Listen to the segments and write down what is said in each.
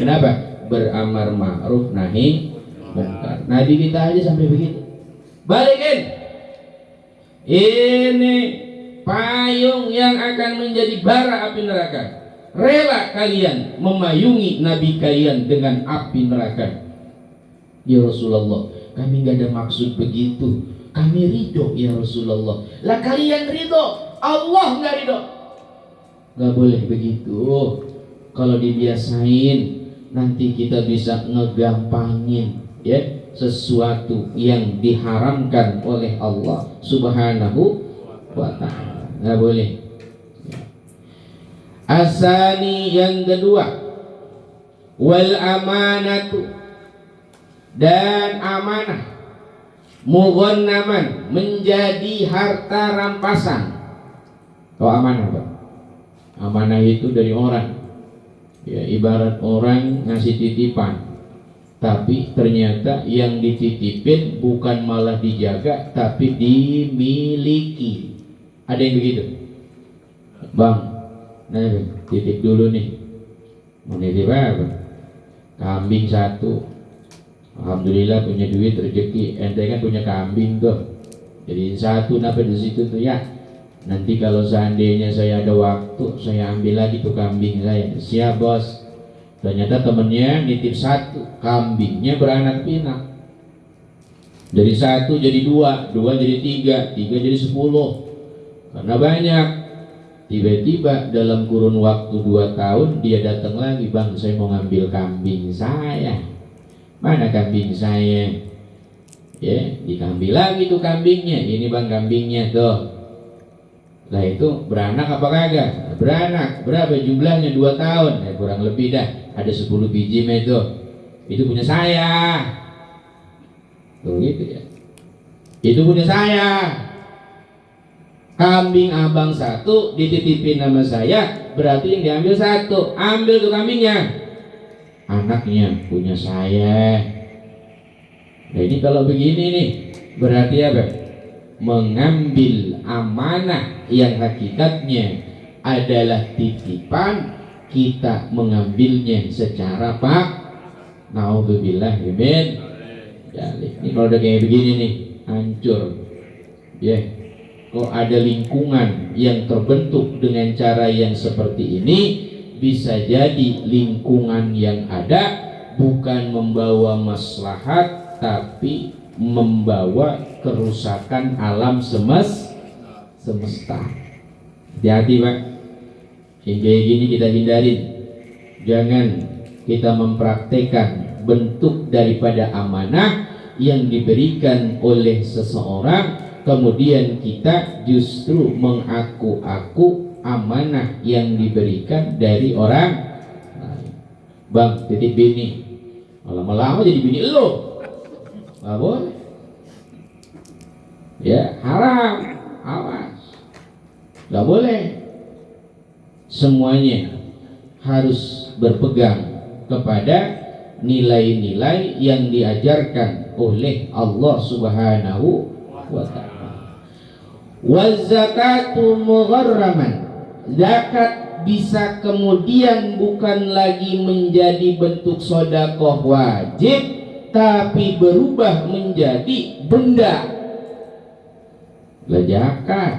dengan apa? Beramar ma'ruf nahi munkar. Nabi kita aja sampai begitu. Balikin. Ini payung yang akan menjadi bara api neraka. Rela kalian memayungi Nabi kalian dengan api neraka. Ya Rasulullah, kami gak ada maksud begitu. Kami ridho ya Rasulullah. Lah kalian ridho, Allah gak ridho. Gak boleh begitu. Kalau dibiasain, nanti kita bisa ngegampangin ya sesuatu yang diharamkan oleh Allah Subhanahu wa ta'ala. Gak boleh. Asani yang kedua, wal amanatu, dan amanah mughannaman, menjadi harta rampasan. Tahu amanah Pak? Amanah itu dari orang. Ya, ibarat orang ngasih titipan, tapi ternyata yang dititipin bukan malah dijaga, tapi dimiliki. Ada yang begitu? Bang, nah, titip dulu nih. Mau nitip apa? Kambing 1. Alhamdulillah punya duit rezeki. Ente kan punya kambing tuh. Jadi 1 napa di situ tuh ya. Nanti kalau seandainya saya ada waktu, saya ambil lagi tuh kambing saya. Siap bos. Ternyata temennya nitip 1, kambingnya beranak pinak. Dari 1 jadi 2, 2 jadi 3, 3 jadi 10. Karena banyak. Tiba-tiba dalam kurun waktu 2 tahun dia datang lagi, bang saya mau ngambil kambing saya. Mana kambing saya? Ya, diambil lagi tuh kambingnya. Ini bang kambingnya tuh. Lah itu beranak apa kagak? Beranak. Berapa jumlahnya? 2 tahun. Ya, kurang lebih dah. Ada 10 biji itu. Itu punya saya. Tuh gitu ya. Itu punya saya. Kambing abang 1 dititipin nama saya, berarti yang diambil 1. Ambil tuh kambingnya. Anaknya punya saya. Nah ini kalau begini nih, berarti apa? Mengambil amanah yang hakikatnya adalah titipan, kita mengambilnya secara pak. Naudzubillah min dzalik. Ini kalau udah kayak begini nih, hancur. Ya. Kok ada lingkungan yang terbentuk dengan cara yang seperti ini, bisa jadi lingkungan yang ada bukan membawa maslahat, tapi membawa kerusakan alam semesta. Hati-hati Pak, yang kayak gini kita hindarin. Jangan kita mempraktekkan bentuk daripada amanah yang diberikan oleh seseorang, kemudian kita justru mengaku-aku amanah yang diberikan dari orang lain. Bang, titip bini. Lama-lama jadi bini lo. Gak boleh. Ya, haram. Awas. Gak boleh. Semuanya harus berpegang kepada nilai-nilai yang diajarkan oleh Allah Subhanahu wa ta'ala. Wazakatu mugharraman, zakat bisa kemudian bukan lagi menjadi bentuk sedekah wajib, tapi berubah menjadi benda. Zakat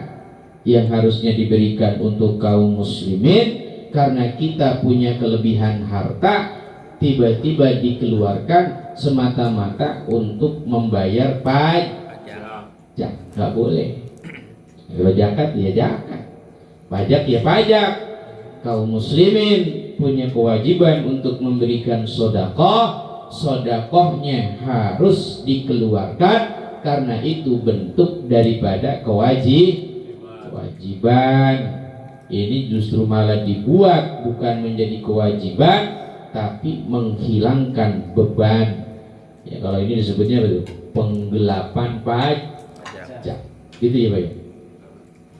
yang harusnya diberikan untuk kaum muslimin, karena kita punya kelebihan harta, tiba-tiba dikeluarkan semata-mata untuk membayar pajak. Gak boleh. Kalau zakat ya zakat, pajak ya pajak. Kaum muslimin punya kewajiban untuk memberikan sedekah, sedekahnya harus dikeluarkan, karena itu bentuk daripada kewajiban. Ini justru malah dibuat bukan menjadi kewajiban, tapi menghilangkan beban. Ya kalau ini disebutnya apa tuh? Penggelapan pajak. Gitu ya Pak.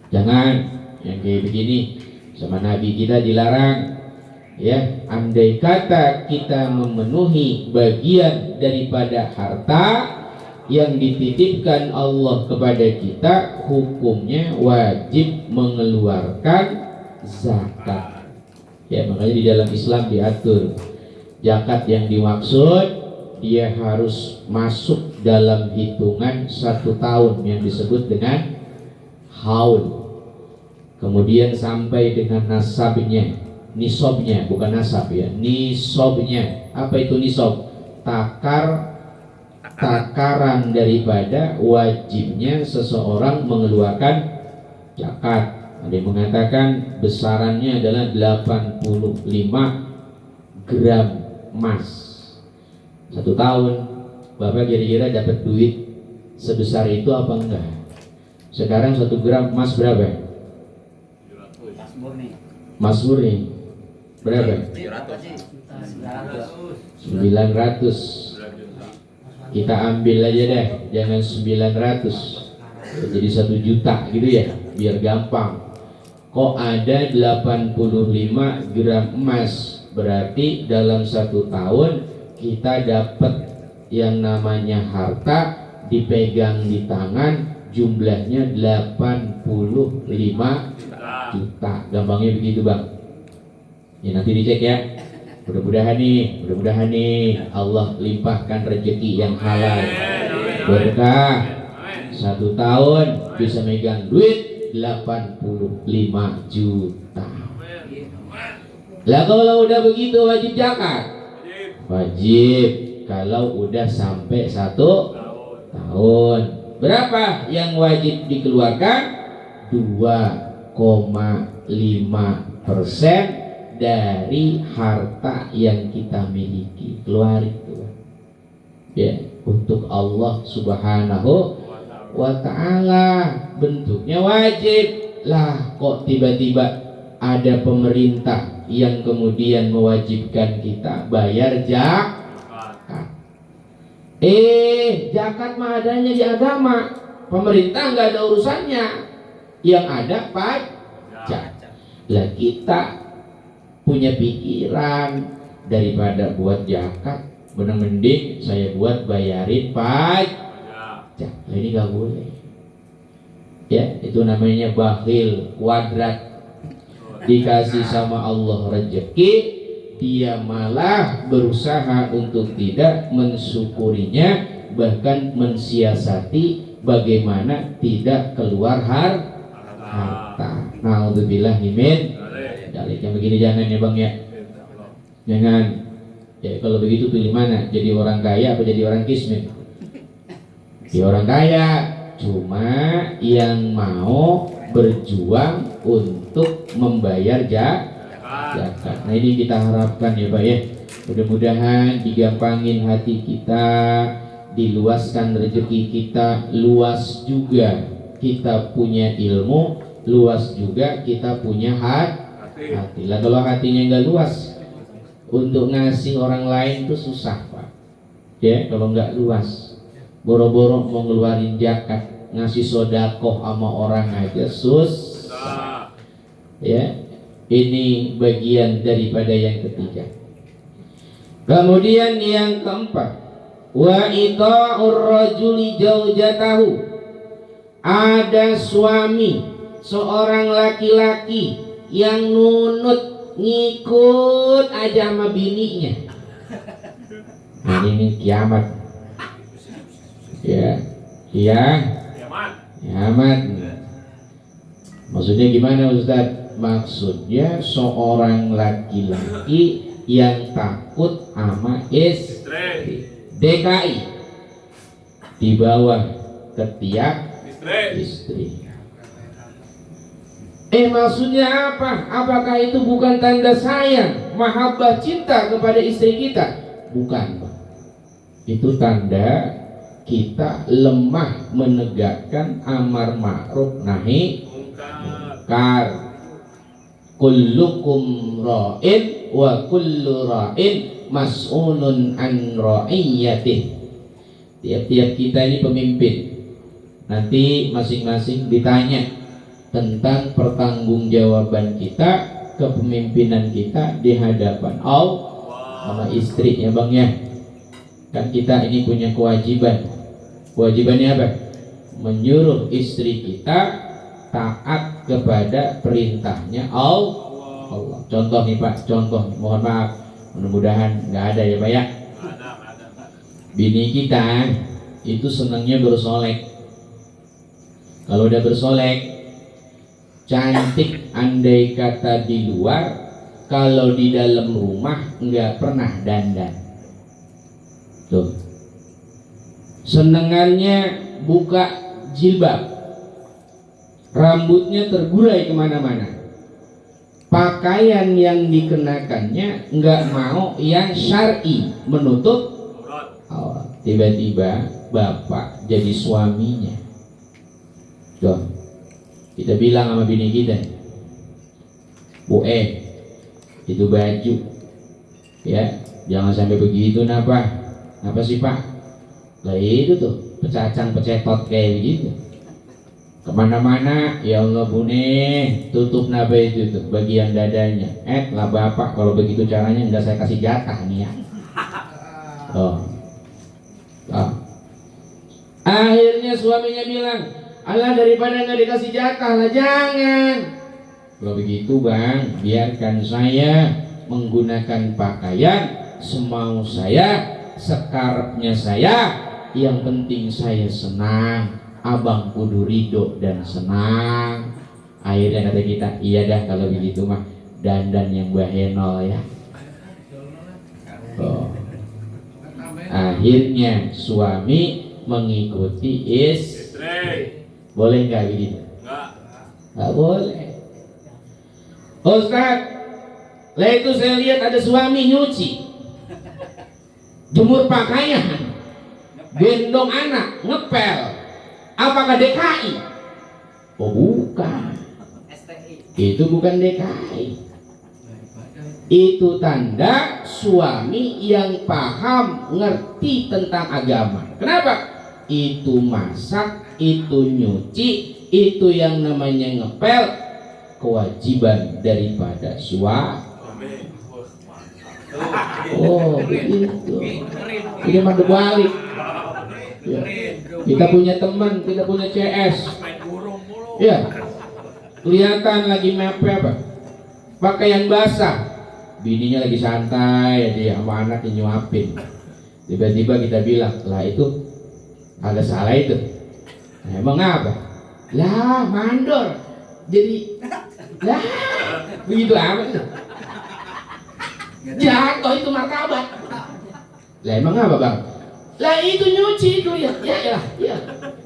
Jangan yang kayak begini, sama Nabi kita dilarang. Ya, andai kata kita memenuhi bagian daripada harta yang dititipkan Allah kepada kita, hukumnya wajib mengeluarkan zakat. Ya, makanya di dalam Islam diatur, Zakat yang dimaksud dia harus masuk dalam hitungan 1 tahun yang disebut dengan haul. Kemudian sampai dengan nasabnya, nisabnya, bukan nasab ya, nisabnya. Apa itu nisab? Takaran daripada wajibnya seseorang mengeluarkan zakat. Ada yang mengatakan besarannya adalah 85 gram emas. 1 tahun Bapak kira-kira dapat duit sebesar itu apa enggak? Sekarang 1 gram emas berapa? Emas murni berapa? 900. Kita ambil aja deh, jangan 900, jadi 1 juta gitu ya, biar gampang. Kok ada 85 gram emas? Berarti dalam 1 tahun kita dapat yang namanya harta dipegang di tangan, jumlahnya 85 juta. Gampangnya begitu bang. Ya nanti dicek ya. Mudah-mudahan nih Allah limpahkan rezeki yang halal, berkah. 1 tahun bisa megang duit 85 juta. Lah kalau udah begitu wajib zakat? Wajib kalau udah sampai 1 tahun. Berapa yang wajib dikeluarkan? 2,5% dari harta yang kita miliki. Keluar itu ya, untuk Allah Subhanahu wa ta'ala. Bentuknya wajib. Lah kok tiba-tiba ada pemerintah yang kemudian mewajibkan kita bayar zakat? Zakat mah adanya di agama. Pemerintah nggak ada urusannya. Yang ada pajak. Lah kita punya pikiran, daripada buat zakat mending saya buat bayarin pajak. Nah, ini gak boleh ya, itu namanya bakhil kuadrat. Dikasih sama Allah rezeki, dia malah berusaha untuk tidak mensyukurinya, bahkan mensiasati bagaimana tidak keluar harta. Naudzubillah min. Yang begini jangan ya bang ya, jangan ya. Kalau begitu pilih mana, jadi orang kaya apa jadi orang kismin? Jadi orang kaya, cuma yang mau berjuang untuk membayar zakat. Nah ini kita harapkan ya Pak ya, mudah-mudahan digampangin hati kita, diluaskan rezeki kita, luas juga kita punya ilmu, luas juga kita punya hati. Lah kalau hatinya nggak luas, untuk ngasih orang lain itu susah Pak ya. Kalau nggak luas, boro-boro mau ngeluarin zakat, ngasih sodakoh sama orang aja susah ya. Ini bagian daripada yang ketiga. Kemudian yang keempat, wa ita'ur rajuli zaujatahu. Ada suami, seorang laki-laki yang nunut ngikut aja sama bininya. Nah, ini kiamat ya, kiamat. Maksudnya gimana Ustaz? Maksudnya seorang laki-laki yang takut sama istri. DKI di bawah ketiak istri. Maksudnya apa? Apakah itu bukan tanda sayang, mahabbah, cinta kepada istri kita? Bukan Pak. Itu tanda kita lemah menegakkan amar ma'ruf nahi munkar. Kullukum ra'in wa kullu ra'in mas'ulun an ra'iyatih. Tiap-tiap kita ini pemimpin. Nanti masing-masing ditanya tentang pertanggungjawaban kita, kepemimpinan kita di hadapan Allah sama istri ya bang ya. Kan kita ini punya kewajiban. Kewajibannya apa? Menyuruh istri kita taat kepada perintahnya Allah. Contoh nih Pak, contoh, mohon maaf, Mudah-mudahan nggak ada ya Pak ya. Bini kita itu senangnya bersolek. Kalau udah bersolek, cantik andai kata di luar, kalau di dalam rumah nggak pernah dandan. Tuh. Senengannya buka jilbab, rambutnya tergulai kemana-mana. Pakaian yang dikenakannya nggak mau yang syar'i, menutup aurat. Tiba-tiba bapak jadi suaminya. Tuh, kita bilang sama bini kita, Bu itu baju, ya jangan sampai begitu napa? Apa sih Pak? Lah itu tuh pecacang pecetot kayak begitu. Kemana-mana, ya Allah Bune, tutup napa itu tuh bagian dadanya. Lah bapak kalau begitu caranya nggak saya kasih jatah nih ya. Oh. Akhirnya suaminya bilang, alah daripada nggak dikasih jatah lah jangan. Kalau begitu bang, biarkan saya menggunakan pakaian semau saya, sekarapnya saya. Yang penting saya senang. Abang kudu ridho dan senang. Akhirnya kata kita, iya dah kalau begitu mah dandan yang bahenol ya. Oh. Akhirnya suami mengikuti istri. Boleh nggak begitu? Nggak boleh. Ustaz, lah itu saya lihat ada suami nyuci, jemur pakaian, gendong anak, ngepel. Apakah DKI? Oh bukan. Itu bukan DKI. Itu tanda suami yang paham, ngerti tentang agama. Kenapa? Itu masak, itu nyuci, itu yang namanya ngepel, kewajiban daripada suami. Oh begitu. Ini mah balik. Ya. Kita punya teman, kita punya CS. Ya, kelihatan lagi mepe apa? Pakaian basah. Bininya lagi santai aja sama anak yang nyuapin. Tiba-tiba kita bilang, lah itu ada salah itu. Nah, emang apa? Lah mandor. Jadi, lah begitu amat itu. Jatuh itu martabat. Lah emang apa bang? Lah itu nyuci itu ya, ya.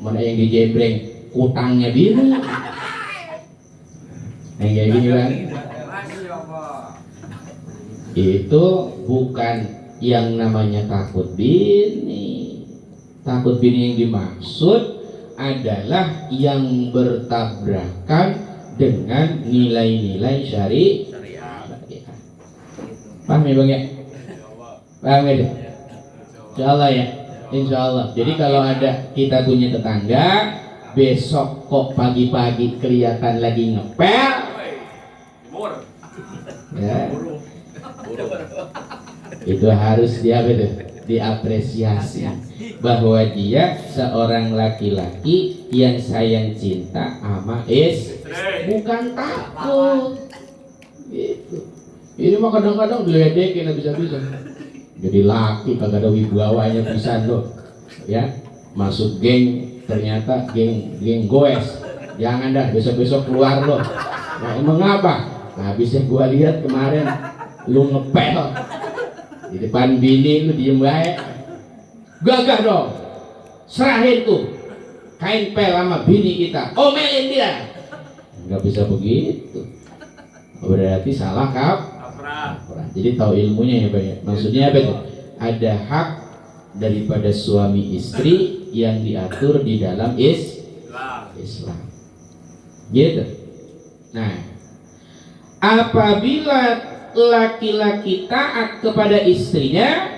Mana yang dijembreng kutangnya bini. Yang kayak gini bang. Itu bukan yang namanya takut bini. Takut bini yang dimaksud adalah yang bertabrakan dengan nilai-nilai syariat. Paham ya bang ya? Paham ya? Insya Allah ya. Insya Allah. Jadi kalau ada kita punya tetangga, besok kok pagi-pagi kelihatan lagi ngepel, ya, itu harus diapresiasi bahwa dia seorang laki-laki yang sayang cinta sama bukan takut. Gitu. Ini mah kadang-kadang diledekin bisa-bisa. Jadi laki kagak ada wibawanya pisan loh, ya masuk geng ternyata geng goes, jangan dah besok keluar loh. Nah emang apa? Nah habisnya gua lihat kemarin lu ngepel di depan bini lu diem baik, gagah dong, serahin tuh kain pel sama bini kita, omelin dia. Nggak bisa begitu, berarti salah kap. Jadi tahu ilmunya ya Pak ya. Maksudnya apa itu? Ada hak daripada suami istri yang diatur di dalam Islam. Gitu. Nah, apabila laki-laki taat kepada istrinya,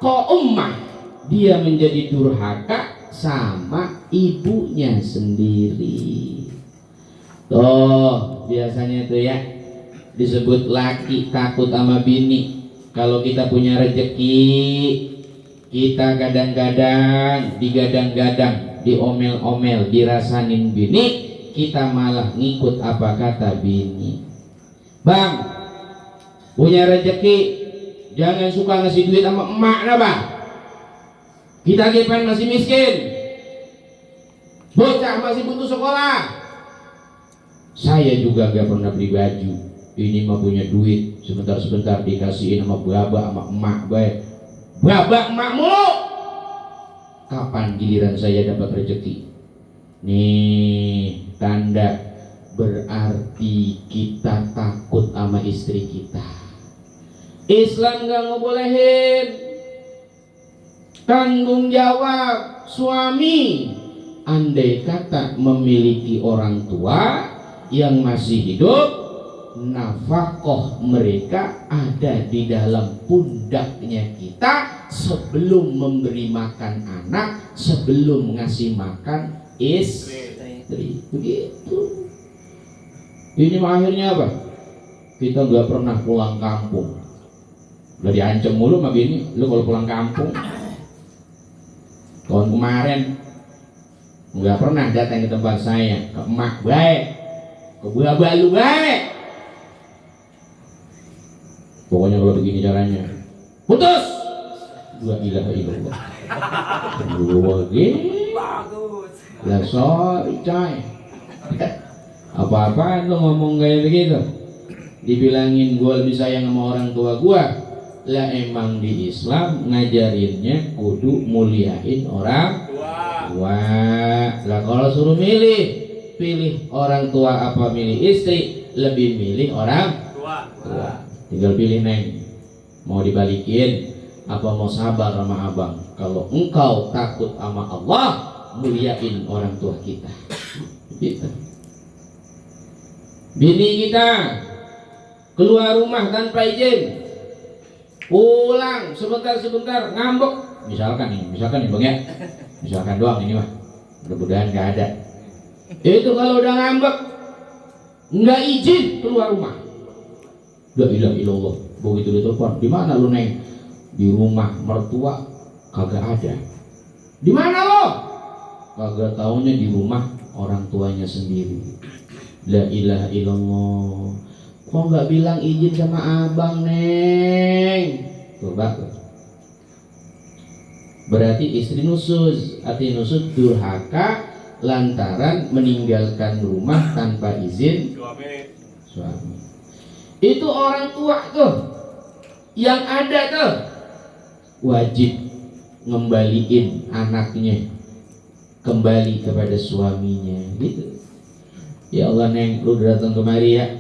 ummah, dia menjadi durhaka sama ibunya sendiri. Tuh, biasanya tuh ya disebut laki takut sama bini. Kalau kita punya rezeki, kita kadang-kadang digadang-gadang, diomel-omel, dirasanin bini, kita malah ngikut apa kata bini. Bang, punya rezeki, jangan suka ngasih duit sama emak napa. Kita gepan masih miskin, bocah masih butuh sekolah. Saya juga gak pernah beli baju. Ini mah punya duit, sebentar-sebentar dikasihin sama babak sama emak baik. Babak emak mulu. Kapan giliran saya dapat rezeki? Nih tanda berarti kita takut sama istri kita. Islam gak ngebolehin. Tanggung jawab suami. Andai kata memiliki orang tua yang masih hidup, nafkah mereka ada di dalam pundaknya kita sebelum memberi makan anak, sebelum ngasih makan istri. Begitu. Ini akhirnya apa? Kita nggak pernah pulang kampung. Udah diancam mulu sama bini, lu kalau pulang kampung. Tahun kemarin nggak pernah datang ke tempat saya, ke emak baik, ke babak lu baik. Pokoknya kalau begini caranya, putus. La ilaha illallah. Bagus. Lah sorry coy. Apa-apaan lu ngomong kayak begitu? Dibilangin gua lebih sayang sama orang tua gua. Lah emang di Islam ngajarinnya kudu muliain orang tua. Lah kalau suruh milih, pilih orang tua apa milih istri? Lebih milih orang tua. Tinggal pilih neng, mau dibalikin apa mau sabar sama abang. Kalau engkau takut sama Allah, muliain orang tua kita. Gitu. Bini kita keluar rumah tanpa izin, pulang sebentar-sebentar ngambek. Misalkan nih bang ya, misalkan doang ini mah, mudah-mudahan nggak ada. Itu kalau udah ngambek, nggak izin keluar rumah. La ilaha illallah. Begitu ditelepon, di mana lu neng? Di rumah mertua, kagak ada. Di mana lo? Kagak taunya di rumah orang tuanya sendiri. La ilaha illallah. Kok nggak bilang izin sama abang neng? Coba. Berarti istri nusuz, arti nusuz durhaka lantaran meninggalkan rumah tanpa izin suami. Itu orang tua tuh yang ada tuh wajib ngembaliin anaknya kembali kepada suaminya gitu. Ya Allah neng, lu datang kemari ya,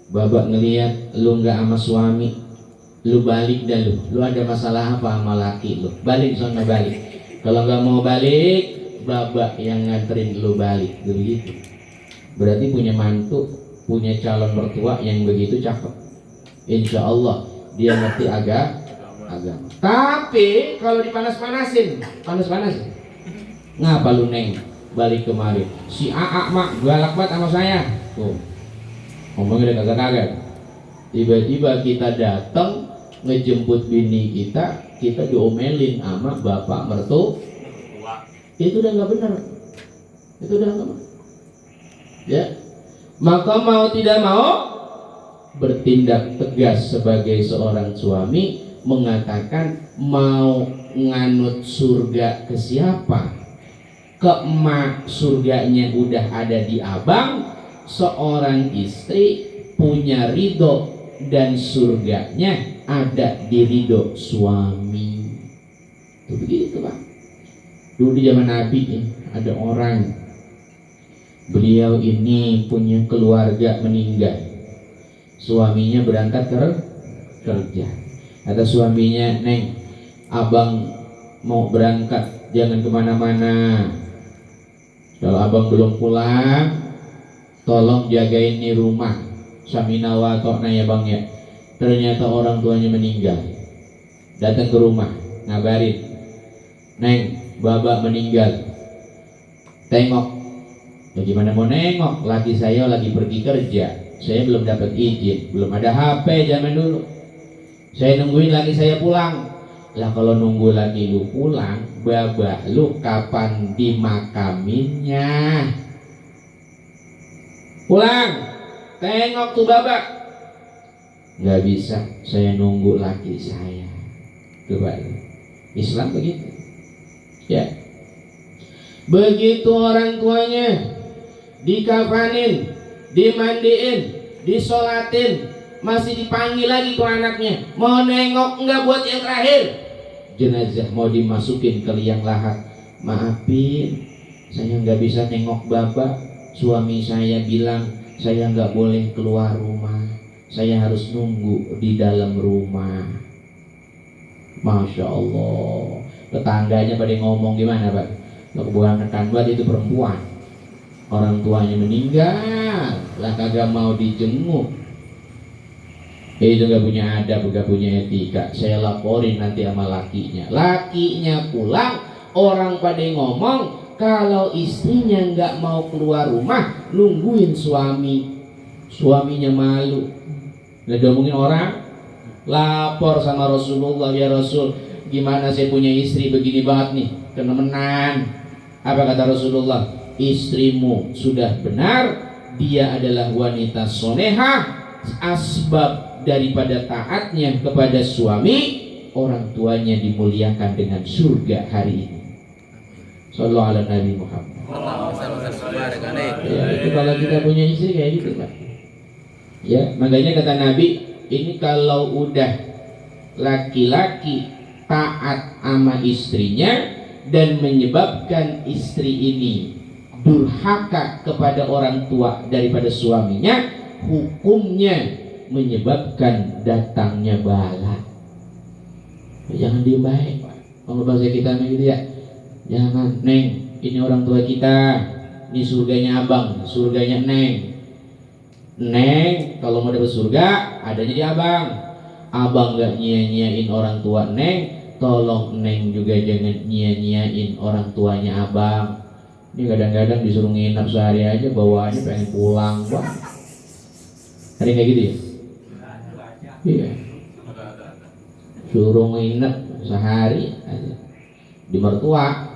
babak ngeliat lu nggak sama suami, lu balik dah lu ada masalah apa sama laki lu, balik sono balik. Kalau nggak mau balik, babak yang nganterin lu balik gitu. Berarti punya mantu, punya calon mertua yang begitu cakep, insya Allah dia ngerti agama. Tapi kalau dipanas-panasin, ngapa lu neng balik kemari? Si AA mak galak banget sama saya. Tuh ngomongnya udah kagak. Tiba-tiba kita datang ngejemput bini kita diomelin sama bapak mertua. Itu udah nggak benar. Itu udah nggak benar. Ya. Maka mau tidak mau bertindak tegas sebagai seorang suami, mengatakan mau nganut surga ke siapa? Ke emak, surganya udah ada di abang. Seorang istri punya ridho dan surganya ada di ridho suami. Itu begitu Pak. Dulu di zaman Nabi ada orang, beliau ini punya keluarga meninggal, suaminya berangkat kerja. Kata suaminya, neng, abang mau berangkat, jangan kemana-mana. Kalau abang belum pulang, tolong jagain di rumah. Samina wa ta'na ya bang ya. Ternyata orang tuanya meninggal. Datang ke rumah, ngabarin, neng, babak meninggal. Tengok. Ya gimana mau nengok, laki saya lagi pergi kerja, saya belum dapat izin, belum ada HP zaman dulu. Saya nungguin laki saya pulang. Lah kalau nunggu laki lu pulang, babak lu kapan dimakaminnya? Pulang, tengok tuh babak. nggak bisa, saya nunggu laki saya. Coba, Islam begitu. Ya, begitu orang tuanya dikafanin, dimandiin, disolatin, masih dipanggil lagi ke anaknya, mau nengok enggak buat yang terakhir. Jenazah mau dimasukin ke liang lahat, maafin, saya nggak bisa nengok bapak. Suami saya bilang saya nggak boleh keluar rumah, saya harus nunggu di dalam rumah. Masya Allah, tetangganya pada ngomong gimana Pak? Kebangetan banget itu perempuan, orang tuanya meninggal lah kagak mau dijenguk. Itu gak punya adab, gak punya etika. Saya laporin nanti sama lakinya. Lakinya pulang, orang pada ngomong kalau istrinya gak mau keluar rumah, nungguin suami. Suaminya malu, gak diomongin orang, lapor sama Rasulullah, ya Rasul, gimana saya punya istri begini banget nih, kenemenan. Apa kata Rasulullah? Istrimu sudah benar, dia adalah wanita solehah. Asbab daripada taatnya kepada suami, orang tuanya dimuliakan dengan surga hari ini. Sallallahu ala Nabi Muhammad. Ya, itu kalau kita punya istri kayak gitu Pak. Ya, makanya kata Nabi, ini kalau udah laki-laki taat sama istrinya dan menyebabkan istri ini durhaka kepada orang tua daripada suaminya, hukumnya menyebabkan datangnya bala. Jangan diem baik Pak. Kalau bahasa kita gitu ya, jangan, Neng, ini orang tua kita, ini surganya abang, surganya Neng. Neng kalau mau dapat surga adanya di abang. Abang gak nyia-nyiain orang tua Neng, tolong Neng juga jangan nyia-nyiain orang tuanya abang. Ini kadang-kadang disuruh nginap sehari aja bawaannya pengen pulang Pak. Ada kayak gitu ya? Iya. Suruh nginep sehari aja di mertua,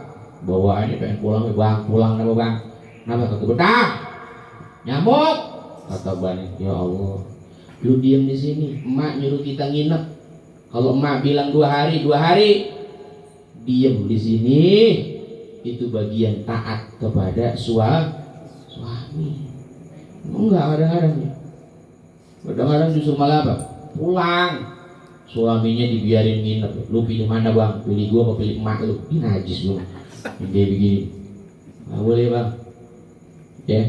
bawaannya pengen pulang. Bang, pulang apa bang? Kenapa kagak betah? Nyamuk. Kata Bani, ya Allah, lu diem di sini, emak nyuruh kita nginep. Kalau emak bilang 2 hari, diem di sini. Itu bagian taat kepada suami. Enggak, kadang-kadang justru malah apa? Pulang, suaminya dibiarin nginep. Lu pilih mana bang? Pilih gua apa pilih emak lu? Ini najis lu, dia begini. Nggak boleh bang. Ya,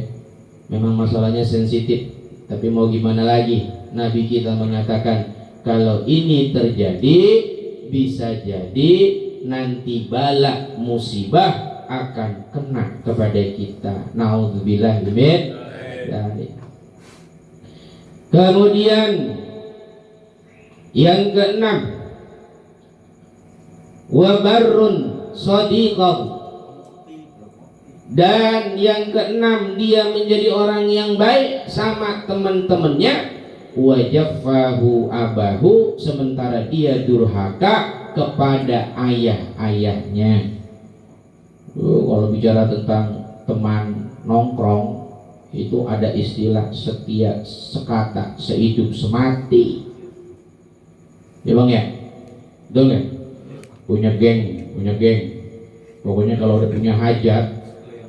memang masalahnya sensitif, tapi mau gimana lagi? Nabi kita mengatakan kalau ini terjadi, bisa jadi nanti bala musibah akan kena kepada kita. Naudzubillah min dzalik. Kemudian yang keenam, wa barrun shadiqah. Dan yang keenam, dia menjadi orang yang baik sama teman-temannya. Wajaffahu abahu, sementara dia durhaka kepada ayah-ayahnya. Kalau bicara tentang teman nongkrong, itu ada istilah setia sekata, sehidup semati. Ya bang ya, betul nggak? Punya geng. Pokoknya kalau udah punya hajat,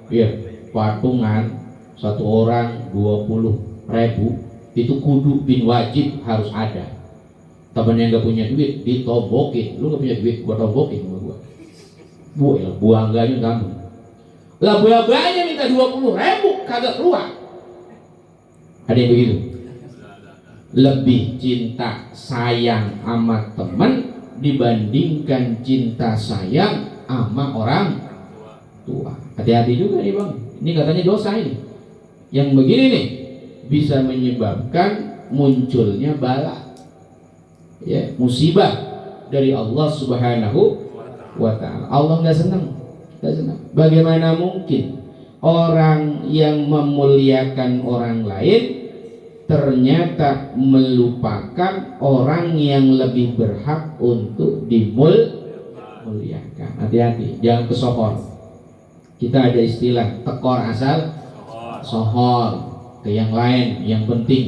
ya patungan, satu orang 20.000, itu kudu bin wajib harus ada. Temen yang gak punya duit ditombokin, lu gak punya duit, gua tombokin sama gua. Buangganya kamu. Lah buangganya minta 20.000 kagak keluar. Ada yang begitu? Lebih cinta sayang sama temen dibandingkan cinta sayang sama orang tua. Hati-hati juga nih bang, ini katanya dosa ini. Yang begini nih bisa menyebabkan munculnya bala, ya, musibah dari Allah Subhanahu wa ta'ala. Allah nggak senang. Bagaimana mungkin orang yang memuliakan orang lain ternyata melupakan orang yang lebih berhak untuk dimuliakan. Hati-hati, jangan kesohor. Kita ada istilah tekor asal sohor ke yang lain. Yang penting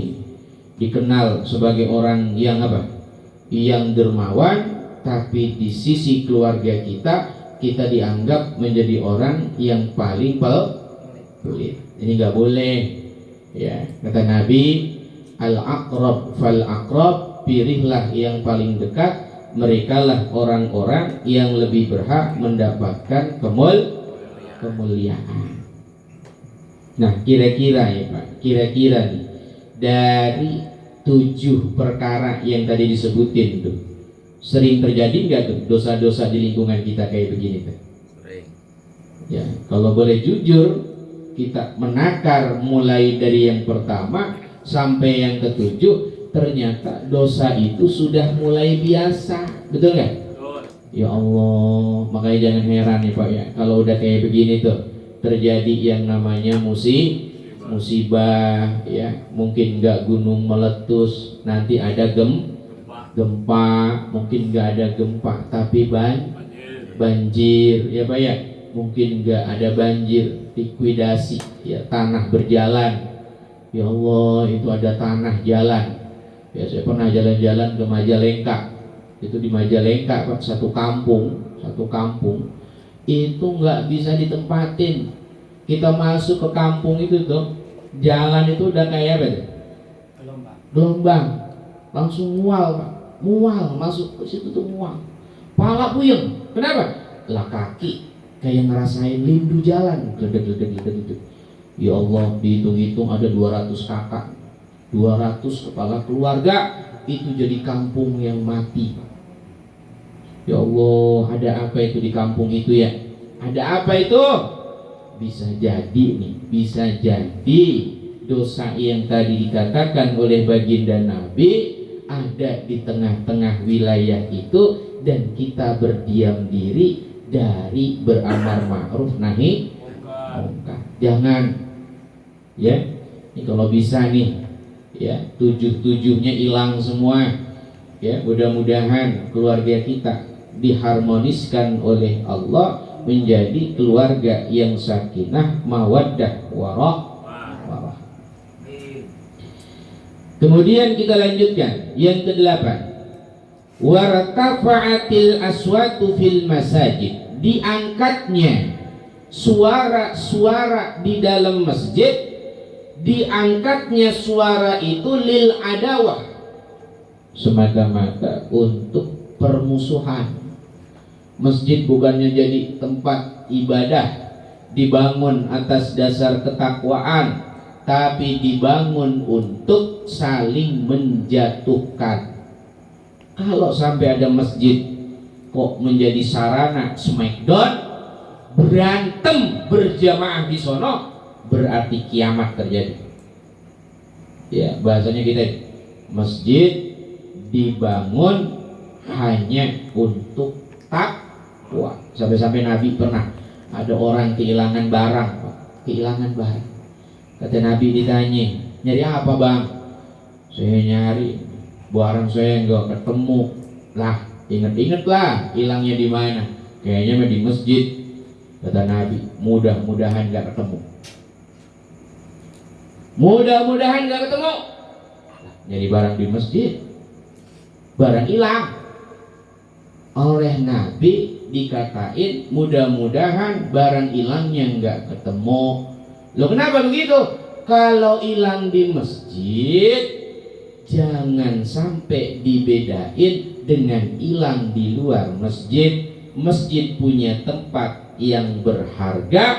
dikenal sebagai orang yang apa? Yang dermawan, tapi di sisi keluarga kita dianggap menjadi orang yang paling pelit. Ini nggak boleh. Ya, kata Nabi, al-aqrab fal aqrab, pilihlah yang paling dekat, merekalah orang-orang yang lebih berhak mendapatkan kemuliaan. Nah, kira-kira ya Pak, kira-kira nih dari 7 perkara yang tadi disebutin tuh, sering terjadi nggak tuh dosa-dosa di lingkungan kita kayak begini tuh? Sering. Ya, kalau boleh jujur, kita menakar mulai dari yang pertama sampai yang ke-7, ternyata dosa itu sudah mulai biasa, betul nggak? Ya Allah, makanya jangan heran ya Pak ya, kalau udah kayak begini tuh terjadi yang namanya musibah ya, mungkin nggak gunung meletus, nanti ada gempa, mungkin nggak ada gempa tapi banjir ya Pak ya, mungkin nggak ada banjir, likuidasi ya, tanah berjalan. Ya Allah, itu ada tanah jalan. Ya, saya pernah jalan-jalan ke Majalengka. Itu di Majalengka Pak, satu kampung itu nggak bisa ditempatin. Kita masuk ke kampung itu tuh, jalan itu udah kayak apa tuh? Gelombang. Langsung mual Pak, mual, masuk ke situ tuh mual. Pala puyeng. Kenapa? Lah kaki kayak ngerasain lindu jalan, gledek. Ya Allah, dihitung-hitung ada 200 kakak, 200 kepala keluarga, itu jadi kampung yang mati. Ya Allah, ada apa itu di kampung itu ya? Ada apa itu? Bisa jadi nih, bisa jadi dosa yang tadi dikatakan oleh baginda Nabi ada di tengah-tengah wilayah itu, dan kita berdiam diri dari beramar ma'ruf nahi munkar. Jangan ya, ini kalau bisa nih ya, 7-7-nya hilang semua ya. Mudah-mudahan keluarga kita diharmoniskan oleh Allah menjadi keluarga yang sakinah, mawaddah, warahmah. Kemudian kita lanjutkan yang ke-8, wartafa'atil aswatu fil masajid, diangkatnya suara-suara di dalam masjid, diangkatnya suara itu lil adawah, semata-mata untuk permusuhan. Masjid bukannya jadi tempat ibadah dibangun atas dasar ketakwaan, tapi dibangun untuk saling menjatuhkan. Kalau sampai ada masjid kok menjadi sarana smackdown, berantem berjamaah di sono, berarti kiamat terjadi. Ya, bahasanya kita, masjid dibangun hanya untuk takwa. Sampai-sampai Nabi pernah ada orang kehilangan barang, kehilangan barang. Kata Nabi ditanya, nyari apa bang? Saya nyari barang saya nggak ketemu. Lah, ingat-ingat lah hilangnya di mana? Kayaknya di masjid. Kata Nabi, mudah-mudahan nggak ketemu. Mudah-mudahan nggak ketemu. Nyari barang di masjid, barang hilang. Oleh Nabi dikatain mudah-mudahan barang hilangnya nggak ketemu. Loh, kenapa begitu? Kalau hilang di masjid, jangan sampai dibedain dengan hilang di luar masjid. Masjid punya tempat yang berharga,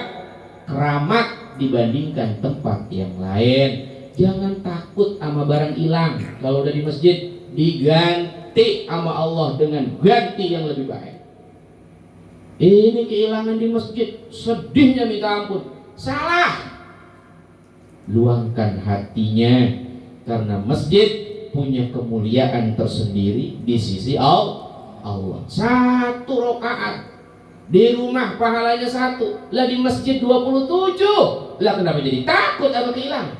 keramat dibandingkan tempat yang lain. Jangan takut sama barang hilang. Kalau udah di masjid, diganti sama Allah dengan ganti yang lebih baik. Ini kehilangan di masjid, sedihnya minta ampun. Salah. Luangkan hatinya, karena masjid punya kemuliaan tersendiri di sisi Allah. 1 rakaat di rumah pahalanya 1, lah di masjid 27. Lah kenapa jadi takut sama kehilangan?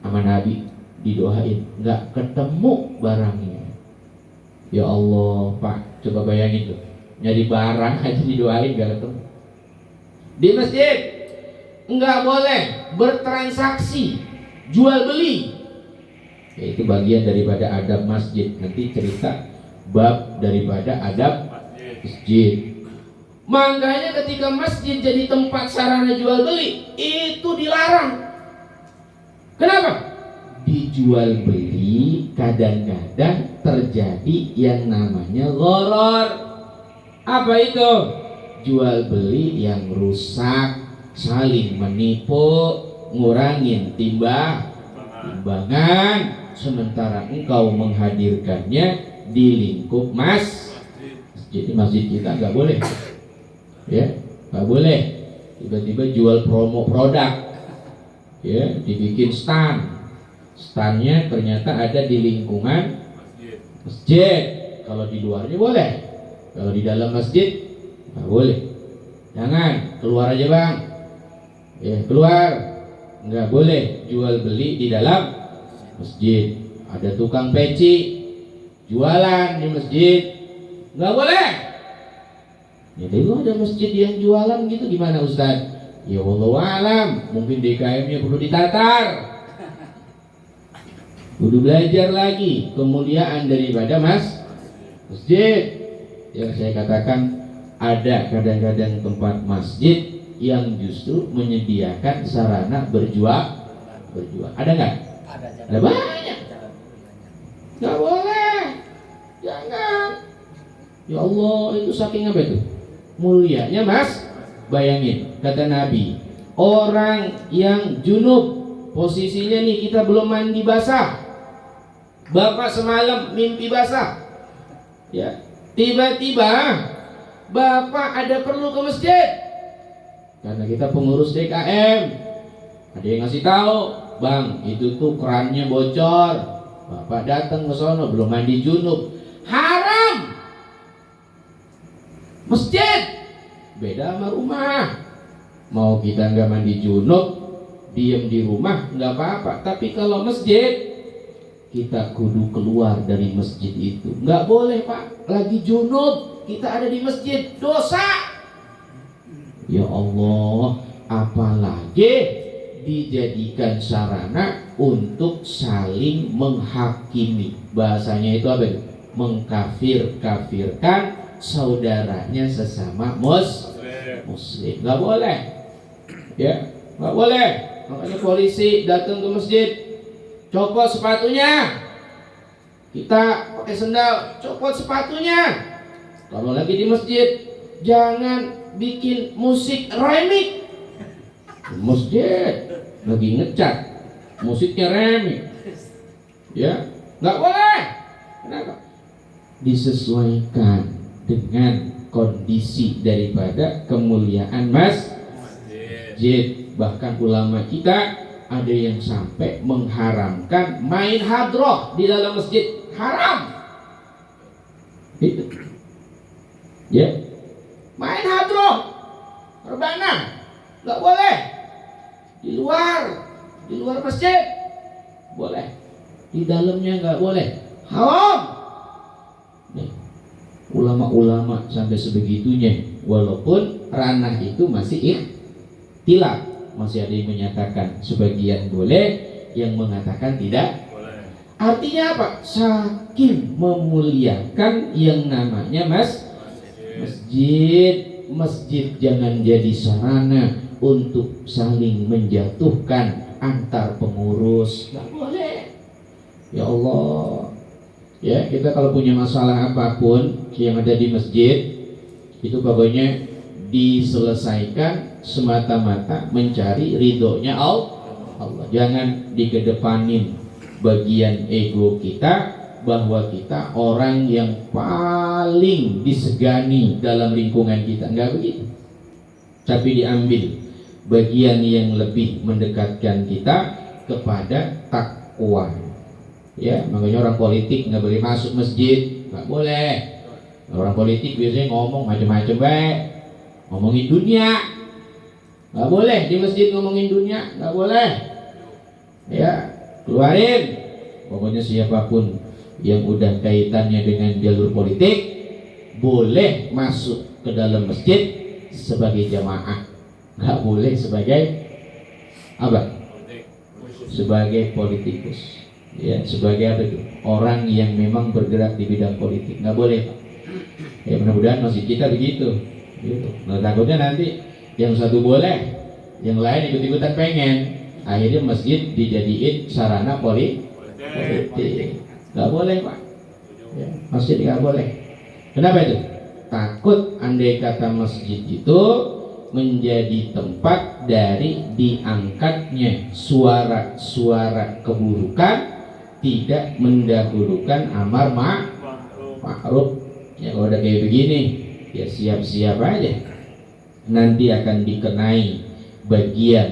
Sama Nabi didoain nggak ketemu barangnya. Ya Allah Pak, coba bayangin tuh, nyari barang aja didoain nggak ketemu. Di masjid nggak boleh bertransaksi jual beli. Yaitu bagian daripada adab masjid. Nanti cerita bab daripada adab masjid. Makanya ketika masjid jadi tempat sarana jual beli, itu dilarang. Kenapa? Dijual beli kadang-kadang terjadi yang namanya gharar. Apa itu? Jual beli yang rusak, saling menipu, ngurangin timbangan, sementara engkau menghadirkannya di lingkup jadi masjid kita nggak boleh, ya nggak boleh tiba-tiba jual promo produk, ya dibikin standnya ternyata ada di lingkungan masjid. Kalau di luarnya boleh, kalau di dalam masjid nggak boleh. Jangan keluar aja bang, ya keluar, nggak boleh jual beli di dalam masjid. Ada tukang peci jualan di masjid, nggak boleh. Ya dulu ada masjid yang jualan gitu, gimana Ustaz? Ya wallahu alam, mungkin DKM-nya perlu ditatar, kudu belajar lagi kemuliaan daripada masjid. Yang saya katakan, ada kadang-kadang tempat masjid yang justru menyediakan sarana berjual. Ada nggak? Ada banyak. Nggak boleh, jangan. Ya Allah, itu saking apa itu? Mulianya bayangin, kata Nabi, orang yang junub, posisinya nih kita belum mandi basah, bapak semalam mimpi basah, ya tiba-tiba bapak ada perlu ke masjid, karena kita pengurus DKM, ada yang ngasih tahu, bang itu tuh kerannya bocor, bapak datang ke sono belum mandi junub, haram. Masjid beda sama rumah. Mau kita nggak mandi junub, diem di rumah nggak apa-apa. Tapi kalau masjid, kita kudu keluar dari masjid itu. Nggak boleh pak, lagi junub kita ada di masjid, dosa. Ya Allah, apalagi dijadikan sarana untuk saling menghakimi. Bahasanya itu apa? Mengkafir-kafirkan saudaranya sesama muslim. Nggak boleh, ya nggak boleh. Makanya polisi datang ke masjid, copot sepatunya, kita pakai sendal, copot sepatunya. Kalau lagi di masjid, jangan bikin musik remix. Masjid lagi ngecat, musiknya remix, ya nggak boleh. Kenapa? Disesuaikan dengan kondisi daripada kemuliaan masjid. Bahkan ulama kita ada yang sampai mengharamkan main hadroh di dalam masjid, haram. Itu, ya, main hadroh, rebana, nggak boleh. Di luar masjid boleh, di dalamnya nggak boleh, haram. Nih, ulama-ulama sampai sebegitunya, walaupun ranah itu masih ikhtilaf, masih ada yang menyatakan sebagian boleh, yang mengatakan tidak boleh. Artinya apa? Saking memuliakan yang namanya masjid jangan jadi sarana untuk saling menjatuhkan antar pengurus, nggak boleh. Ya Allah, ya kita kalau punya masalah apapun yang ada di masjid itu pokoknya diselesaikan semata-mata mencari ridhonya Allah. Jangan dikedepanin bagian ego kita bahwa kita orang yang paling disegani dalam lingkungan kita, enggak begitu. Tapi diambil bagian yang lebih mendekatkan kita kepada takwa. Ya, makanya orang politik nggak boleh masuk masjid, nggak boleh. Orang politik biasanya ngomong macam-macam baik, ngomongin dunia, nggak boleh di masjid ngomongin dunia, nggak boleh. Ya, keluarin. Pokoknya siapapun yang udah kaitannya dengan jalur politik boleh masuk ke dalam masjid sebagai jamaah, nggak boleh sebagai apa? Sebagai politikus. Ya, sebagai apa itu? Orang yang memang bergerak di bidang politik. Nggak boleh, Pak. Ya mudah-mudahan masjid kita begitu. Gitu. Nah, takutnya nanti yang satu boleh, yang lain ikut-ikutan pengen. Akhirnya masjid dijadiin sarana politik. Nggak boleh, Pak. Ya, masjid nggak boleh. Kenapa itu? Takut andai kata masjid itu menjadi tempat dari diangkatnya suara-suara keburukan, tidak mendahulukan amar ma'ruf. Ya kalau udah kayak begini, ya siap-siap aja nanti akan dikenai bagian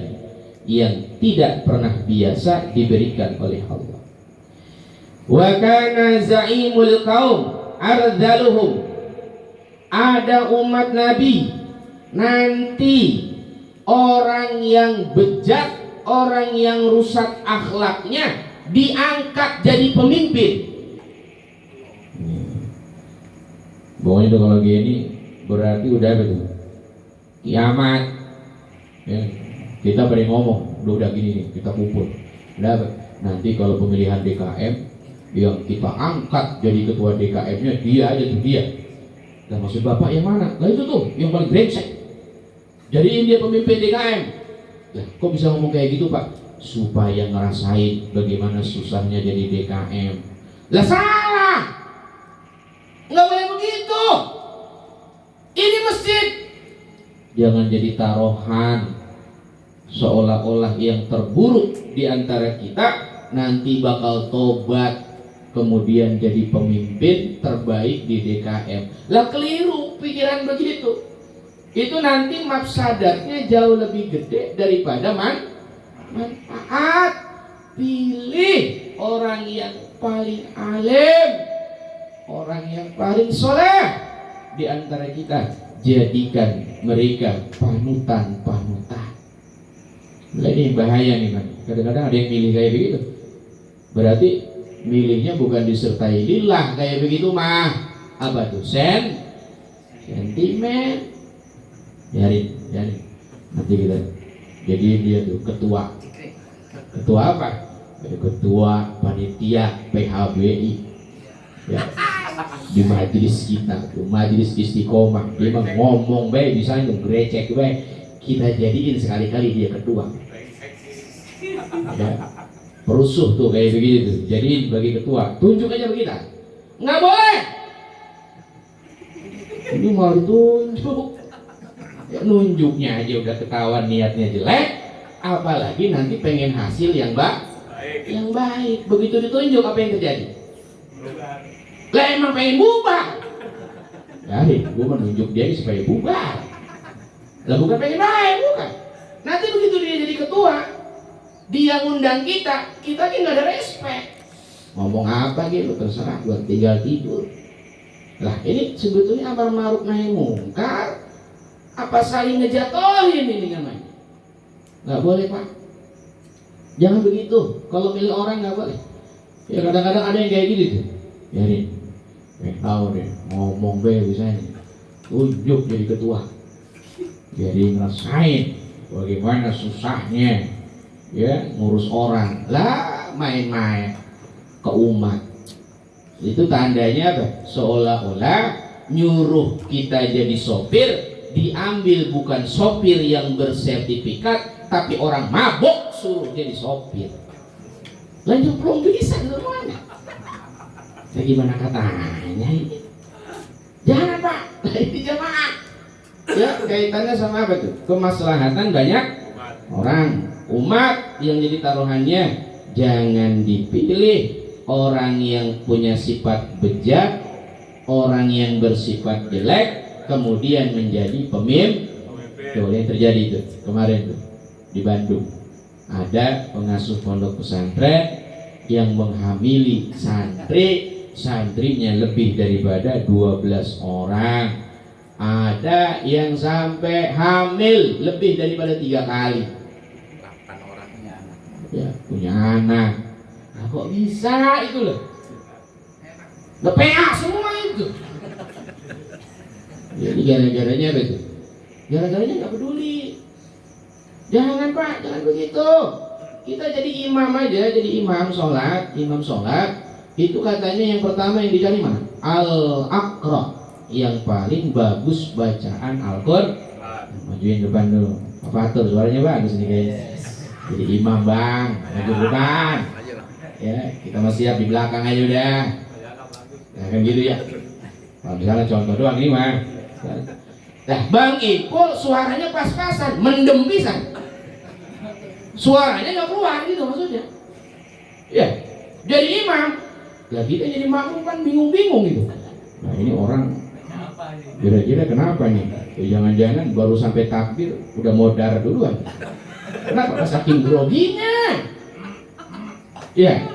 yang tidak pernah biasa diberikan oleh Allah. Wa kana za'imul qaum ardhaluhum. Ada umat Nabi nanti orang yang bejat, orang yang rusak akhlaknya diangkat jadi pemimpin. Pokoknya itu kalau gini berarti udah betul kiamat. Ya, kita pada ngomong udah gini nih, kita kumpul. Udah nanti kalau pemilihan DKM yang kita angkat jadi ketua DKM-nya dia aja tuh dia. Dan maksud Bapak yang mana? Lah itu tuh yang paling brengsek. Jadiin dia pemimpin DKM. Lah kok bisa ngomong kayak gitu, Pak? Supaya ngerasain bagaimana susahnya jadi DKM. Lah salah. Nggak boleh begitu. Ini masjid. Jangan jadi taruhan seolah-olah yang terburuk di antara kita nanti bakal tobat kemudian jadi pemimpin terbaik di DKM. Lah keliru pikiran begitu. Itu nanti mafsadatnya jauh lebih gede daripada manfaat. Pilih orang yang paling alim, orang yang paling soleh di antara kita. Jadikan mereka panutan-panutan. Nah, ini bahaya nih, Pak. Kadang-kadang ada yang milih kayak begitu. Berarti milihnya bukan disertai lillah kayak begitu mah. Apa tuh? Sentimen. Biarin. Nanti kita jadi dia tuh ketua. Ketua apa? Ketua panitia PHBI. Ya. Di majelis kita tuh, majelis istiqomah. Dia mah ngomong bae bisa ngegrecek bae. Kita jadiin sekali-kali dia ketua. Ya. Perusuh tuh kayak begitu, jadiin bagi ketua. Tunjuk aja begitu. Nggak boleh. Ini mau ditunjuk. Ya, nunjuknya aja udah ketahuan niatnya jelek, apalagi nanti pengen hasil yang baik. Begitu ditunjuk apa yang terjadi? Lah emang pengen bubar. Jadi gue menunjuk dia supaya bubar. Lah bukan pengen baik, bukan. Nanti begitu dia jadi ketua, dia ngundang kita kan nggak ada respect. Ngomong apa gitu terserah, buat tinggal tidur. Lah ini sebetulnya amar ma'ruf nahi mungkar apa saling ngejatohin ini namanya? Nggak boleh, Pak. Jangan begitu. Kalau milih orang nggak boleh. Ya kadang-kadang ada yang kayak gitu tuh. Biarin. Tahu deh, ngomong be bisa nih. Tunjuk jadi ketua. Jadi ngerasain bagaimana susahnya ya ngurus orang. Lah main-main ke umat. Itu tandanya apa? Seolah-olah nyuruh kita jadi sopir, diambil bukan sopir yang bersertifikat, tapi orang mabok suruh jadi sopir. Lanjut belum bisa semuanya. Saya gimana katanya ini? Jangan, Pak. Ini jamaah. Ya kaitannya sama apa tuh? Kemaslahatan banyak orang, umat yang jadi taruhannya. Jangan dipilih orang yang punya sifat bejat, orang yang bersifat jelek, kemudian menjadi pemimpin. Tuh yang terjadi itu kemarin tuh di Bandung. Ada pengasuh pondok pesantren yang menghamili santrinya lebih daripada 12 orang. Ada yang sampai hamil lebih daripada 3 kali. 8 orang punya anak. Ya, punya anak. Nah, kok bisa itu loh? PA semua itu. Jadi gara-garanya apa itu? Gara-garanya nggak peduli. Jangan, Pak, jangan begitu. kita jadi imam aja, jadi imam sholat, itu katanya yang pertama yang dicari mana? Al-Aqra, yang paling bagus bacaan Al-Qur'an. Majuin depan dulu. Apa atur suaranya bagus nih guys. Jadi imam bang, maju depan. Ya, kita masih siap di belakang aja udah. Nah, kan gitu ya. Kalau misalnya contoh doang ini mah. Nah, Bang Ipul suaranya pas-pasan, mendem pisan. Suaranya nggak keluar gitu maksudnya. Ya, jadi imam. Lah kita jadi makmum kan bingung-bingung gitu. Nah ini orang kira-kira kenapa nih? Ya, jangan-jangan baru sampai takbir udah modar duluan. Kenapa? Saking groginya. Ya,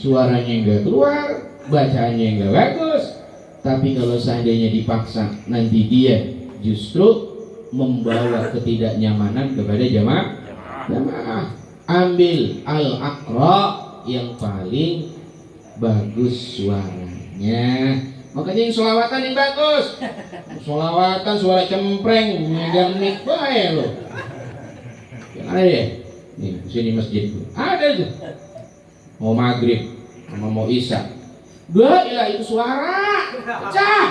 suaranya nggak keluar, bacaannya nggak bagus. Tapi kalau seandainya dipaksa, nanti dia justru membawa ketidaknyamanan kepada jamaah. Ambil Al-Aqra yang paling bagus suaranya. Makanya yang sholawatan yang bagus. Sholawatan suara cempreng, megang mic bae lo. Yang ada ya? Nih, sini masjid tuh. Ada aja. Mau maghrib sama mau isya. Ilah itu suara. Pecah.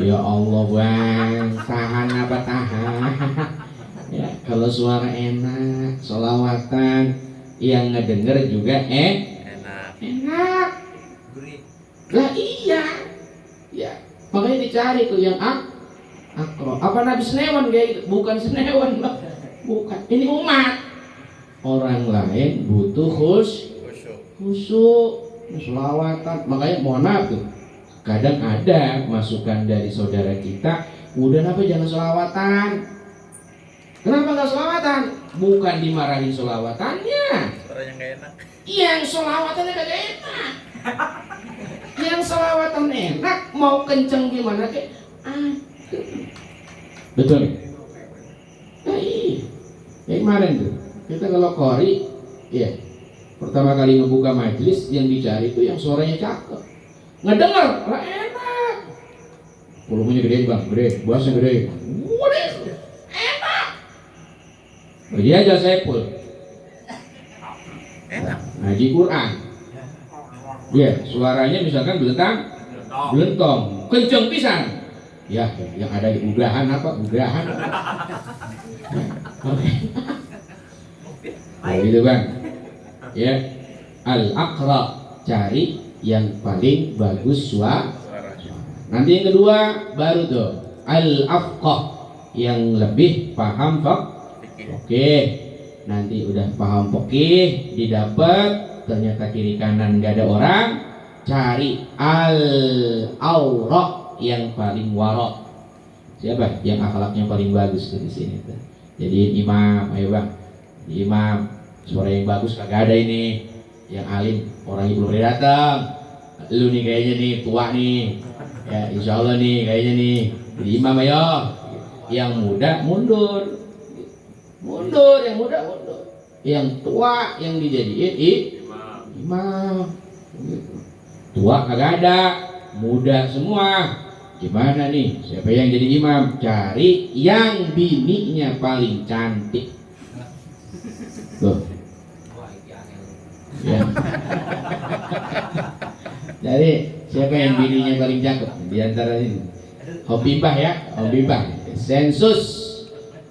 Ya Allah bang, tahan apa tahan? Ya, kalau suara enak, sholawatan, yang ngedenger juga enak. Lah iya, ya makanya dicari tuh yang akro. Apa Nabi Senewan kayak gitu? Bukan Senewan, bukan. Ini umat. Orang lain butuh khusyuk, sholawatan. Makanya mohon maaf tuh. Kadang ada masukan dari saudara kita, udah apa jangan sholawatan. Kenapa nggak sholawatan? Bukan dimarahin sholawatannya. Suaranya nggak enak. Yang sholawatannya kagak enak. Yang sholawatan enak, mau kenceng gimana kek? Betul. Nah iya. Kayak kemarin tuh, kita kalau qori, ya pertama kali ngebuka majelis yang dicari itu yang suaranya cakep. Ngedenger, lah enak. Volumenya gede bang, gede, bassnya gede. Waduh, enak. Bagi aja Saiful. Enak. Ngaji Quran. Ya, suaranya misalkan belentong, kenceng pisan. Ya, yang ada di udahan apa? Udahan. Oke. Nah, gitu kan. Ya, Al-Aqra, cari yang paling bagus suara. Nanti yang kedua baru tuh Al-Afqah, yang lebih paham Oke. Nanti udah paham fikih, didapat ternyata kiri kanan nggak ada orang, cari al-awraq yang paling warok. Siapa yang akhlaknya paling bagus tuh di sini tuh. Jadi imam, ayo bang, imam suara yang bagus kagak ada ini. Yang alim orangnya belum datang. Lu nih kayaknya nih tua nih, ya insya Allah nih kayaknya nih. Jadi imam ayo. Yang muda mundur, yang muda mundur. Yang tua yang dijadiin imam. Tua kagak ada, muda semua. Gimana nih? Siapa yang jadi imam? Cari yang bininya paling cantik. Tuh. Ya. Jadi siapa yang bininya paling cakep di antara ini? Hobibah ya, Hobibah. Sensus.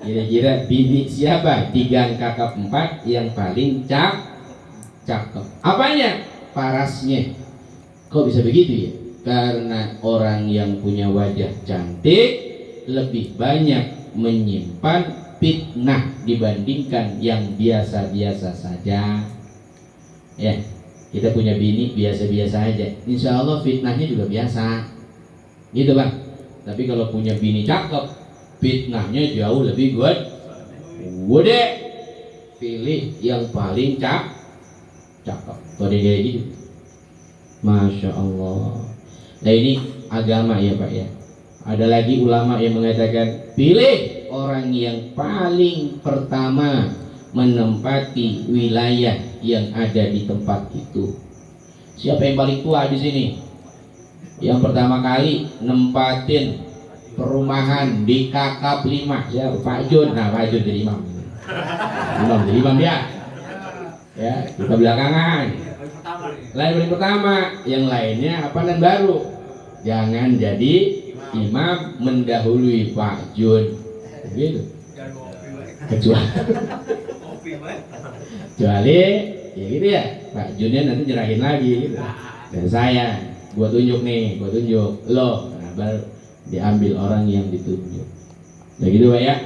Kira-kira bini siapa? 3 kakak 4 yang paling cakep. Apanya? Parasnya. Kok bisa begitu ya? Karena orang yang punya wajah cantik lebih banyak menyimpan fitnah dibandingkan yang biasa-biasa saja. Ya, kita punya bini biasa-biasa aja, insya Allah fitnahnya juga biasa, gitu bang. Tapi kalau punya bini cakep, fitnahnya jauh lebih gede. Pilih yang paling cakep. Kalau dia kayak gitu, masya Allah. Nah ini agama ya Pak ya. Ada lagi ulama yang mengatakan pilih orang yang paling pertama menempati wilayah yang ada di tempat itu. Siapa yang paling tua di sini? Yang pertama kali nempatin perumahan di Kakap 5 ya Pak Jun. Nah Pak Jun jadi imam. Imam dia. Ya, kita belakangan. Lain paling pertama, yang lainnya apa dan baru. Jangan jadi imam mendahului Pak Jun. Gitu. Kecuali ya gitu ya, Pak Junnya nanti nyerahin lagi gitu. Dan saya, gua tunjuk lo, nah, baru diambil orang yang ditunjuk. Nah gitu Pak ya.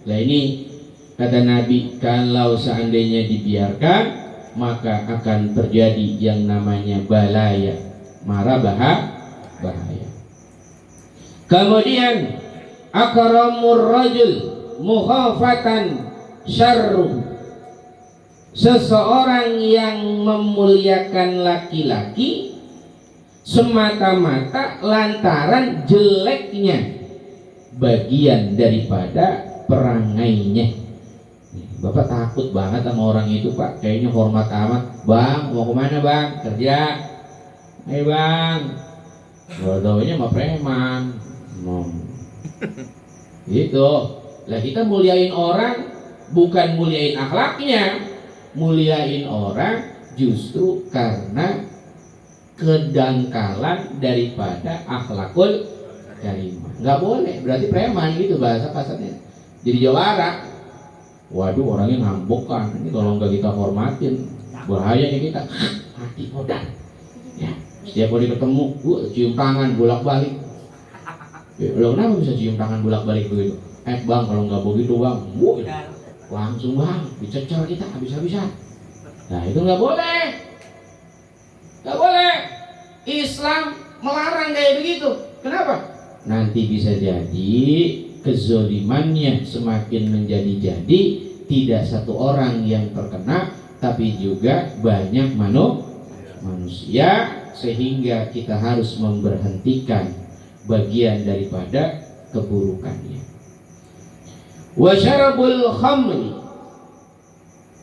Nah ini kata Nabi, kalau seandainya dibiarkan maka akan terjadi yang namanya balaya, bahaya. Kemudian akramur rajul mukhafatan syarru, seseorang yang memuliakan laki-laki semata-mata lantaran jeleknya bagian daripada perangainya. Bapak takut banget sama orang itu Pak, kayaknya hormat amat. Bang, mau kemana bang? Kerja. Ayo bang. Bodohnya sama preman. Gitu. Lah kita muliain orang bukan muliain akhlaknya, muliain orang justru karena kedangkalan daripada akhlakul karimah. Nggak boleh, berarti preman gitu bahasa kasarnya. Jadi jawara. Waduh, orangnya ngambek kan. Ini kalau nggak kita hormatin, bahayanya kita mati modal. Ya, setiap kali ketemu, cium tangan bolak-balik. Lo kenapa bisa cium tangan bolak-balik begitu? Bang, kalau nggak begitu bang, langsung bang, dicecer kita habis-habisan. Nah itu nggak boleh, nggak boleh. Islam melarang kayak begitu. Kenapa? Nanti bisa jadi kezolimannya semakin menjadi-jadi, tidak satu orang yang terkena, tapi juga banyak manusia, sehingga kita harus memberhentikan bagian daripada keburukannya. Wa syarabul khamri,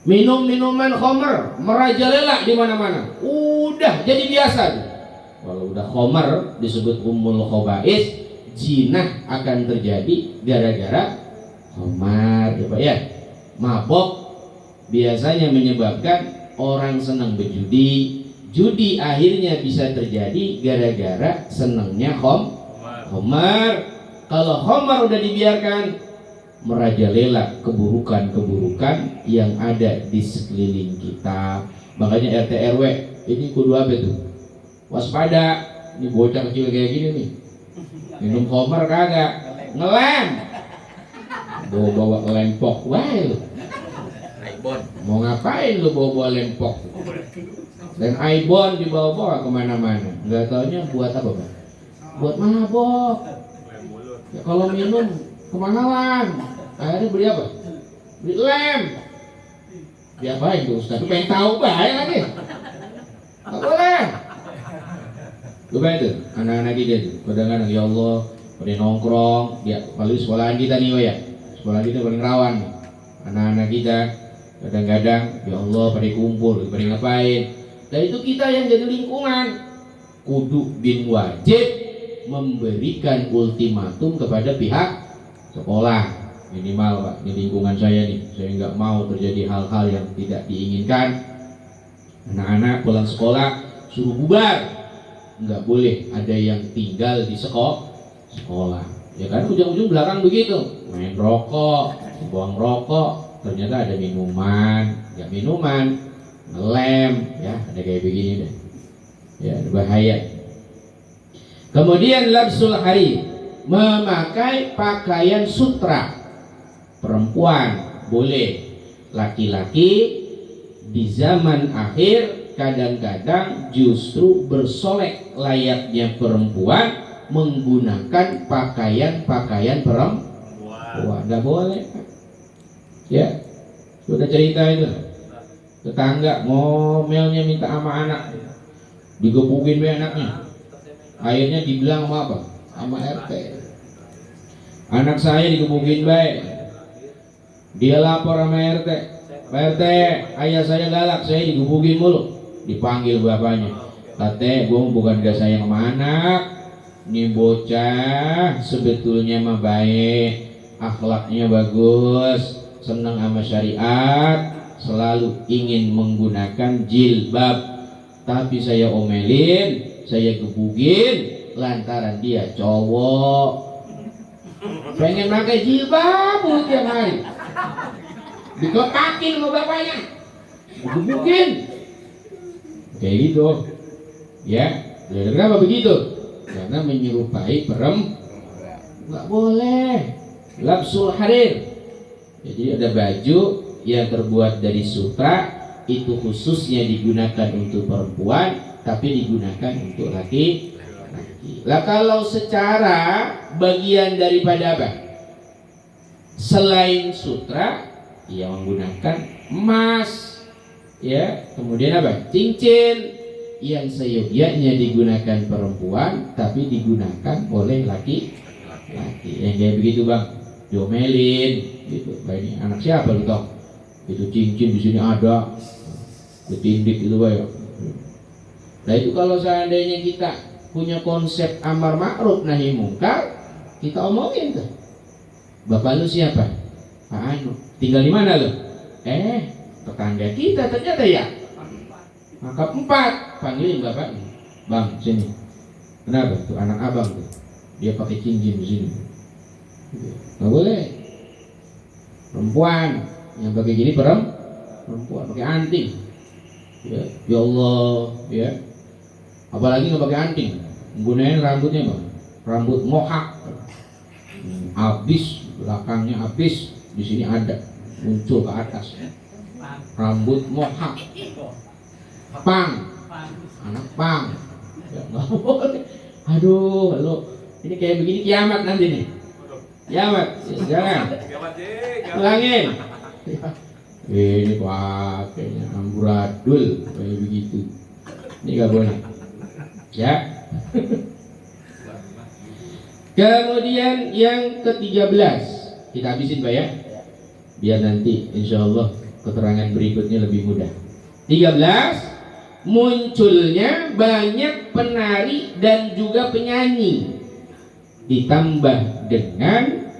minum minuman khamr merajalela di mana-mana. Udah jadi biasa. Kalau udah khamr disebut ummul khaba'is, jinah akan terjadi gara-gara khamar ya Pak ya. Mabok biasanya menyebabkan orang senang berjudi. Judi akhirnya bisa terjadi gara-gara senangnya khamar. Kalau khamar udah dibiarkan, merajalela keburukan-keburukan yang ada di sekeliling kita. Makanya RT RW ini kudu apa tuh? Waspada, ini bocah kecil kayak gini nih. Minum khamar kagak, ngelem. Bawa lempok, wah lu. Mau ngapain lu bawa lempok? Dan Aibon dibawa-bawa kemana-mana. Nggak taunya buat apa Pak? Buat mabok. Ya, kalau minum kemahalan. Akhirnya beli apa? Beli lem. Diapain tuh Ustaz? Pengen tahu bahaya lagi. Nggak boleh. Coba itu anak-anak kita tuh, kadang-kadang ya Allah pada nongkrong, ya paling sekolahan kita nih ya, sekolah kita paling rawan nih. Anak-anak kita kadang-kadang ya Allah pada kumpul, pada ngapain? Dan itu kita yang jadi lingkungan, kudu bin wajib memberikan ultimatum kepada pihak sekolah minimal Pak, ini lingkungan saya nih, saya nggak mau terjadi hal-hal yang tidak diinginkan. Anak-anak pulang sekolah suruh bubar. Nggak boleh ada yang tinggal di sekolah. Ya kan ujung-ujung belakang begitu, main rokok, buang rokok, ternyata ada minuman, nggak minuman, ngelem, ya ada kayak begini deh. Ya bahaya. Kemudian labsul harir, memakai pakaian sutra. Perempuan boleh, laki-laki di zaman akhir kadang-kadang justru bersolek layaknya perempuan menggunakan pakaian-pakaian perempuan. Nggak boleh. Ya, sudah cerita itu. Tetangga ngomelnya minta sama anak, digebukin be anaknya. Akhirnya dibilang sama apa? Sama RT. Anak saya digebukin baik. Dia lapor sama RT. Pak RT, ayah saya galak, saya digebukin mulu. Dipanggil bapaknya. Kate, gue bukan gak sayang sama anak. Ini bocah sebetulnya mah baik, akhlaknya bagus. senang sama syariat, selalu ingin menggunakan jilbab, tapi saya omelin, saya gebugin lantaran dia cowok pengen pakai jilbab tiap hari, dikotakin sama bapaknya, gebugin kayak gitu ya. Kenapa begitu? Karena menyerupai perempuan, nggak boleh. Labsul harir, jadi ada baju yang terbuat dari sutra, itu khususnya digunakan untuk perempuan, tapi digunakan untuk laki-laki. Lah kalau secara bagian daripada apa? Selain sutra, ya menggunakan emas, ya, kemudian apa? Cincin yang seyogyanya digunakan perempuan, tapi digunakan oleh laki-laki. Yang kayak begitu bang, diomelin, gitu. Ini anak siapa lu tau? Itu cincin di sini ada, ketindik itu ya. Nah itu kalau seandainya kita punya konsep amar ma'ruf nahi mungkar, kita omongin tuh. Bapak lu siapa? Pak Anu. Tinggal di mana lu? Tetangga kita ternyata ya. Maka 4 panggilin bapaknya. Bang, sini. Kenapa? Tuh anak abang tuh. Dia pakai cincin di sini. Nggak boleh. Perempuan yang pakai gini perempuan pakai anting. Ya Allah, ya. Apalagi nggak pakai anting, gunain rambutnya bang, rambut mohak, habis belakangnya habis, di sini ada muncul ke atas, rambut mohak, pang, anak pang, ya nggak boleh. Aduh, lo ini kayak begini kiamat nanti nih, kiamat, jangan, ulangin. Ini pakainya amburadul kayak begitu, ini nggak boleh. Ya. Kemudian yang ke-13 kita habisin Pak ya, biar nanti insya Allah keterangan berikutnya lebih mudah. 13, munculnya banyak penari dan juga penyanyi, ditambah dengan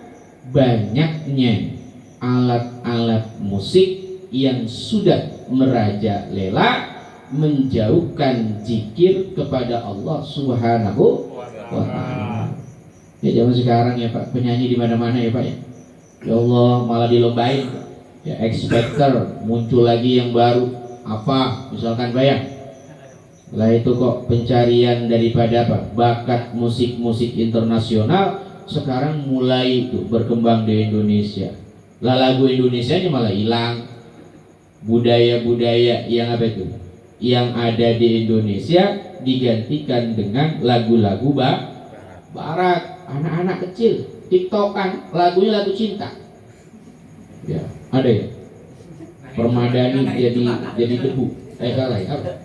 banyaknya alat-alat musik yang sudah merajalela menjauhkan zikir kepada Allah Subhanahu wa ta'ala. Ya zaman sekarang ya Pak, penyanyi di mana-mana ya Pak ya. Ya Allah, malah dilombain. Ya X-Factor, muncul lagi yang baru apa? Misalkan Pak ya. Lah itu kok pencarian daripada apa? Bakat musik-musik internasional sekarang mulai itu berkembang di Indonesia. Lah lagu Indonesianya malah hilang. Budaya-budaya yang apa itu? Yang ada di Indonesia digantikan dengan lagu-lagu barat. Anak-anak kecil tiktokan lagunya lagu cinta. Ya, ada ya. Permadani jadi debu. Salah ya. Apa?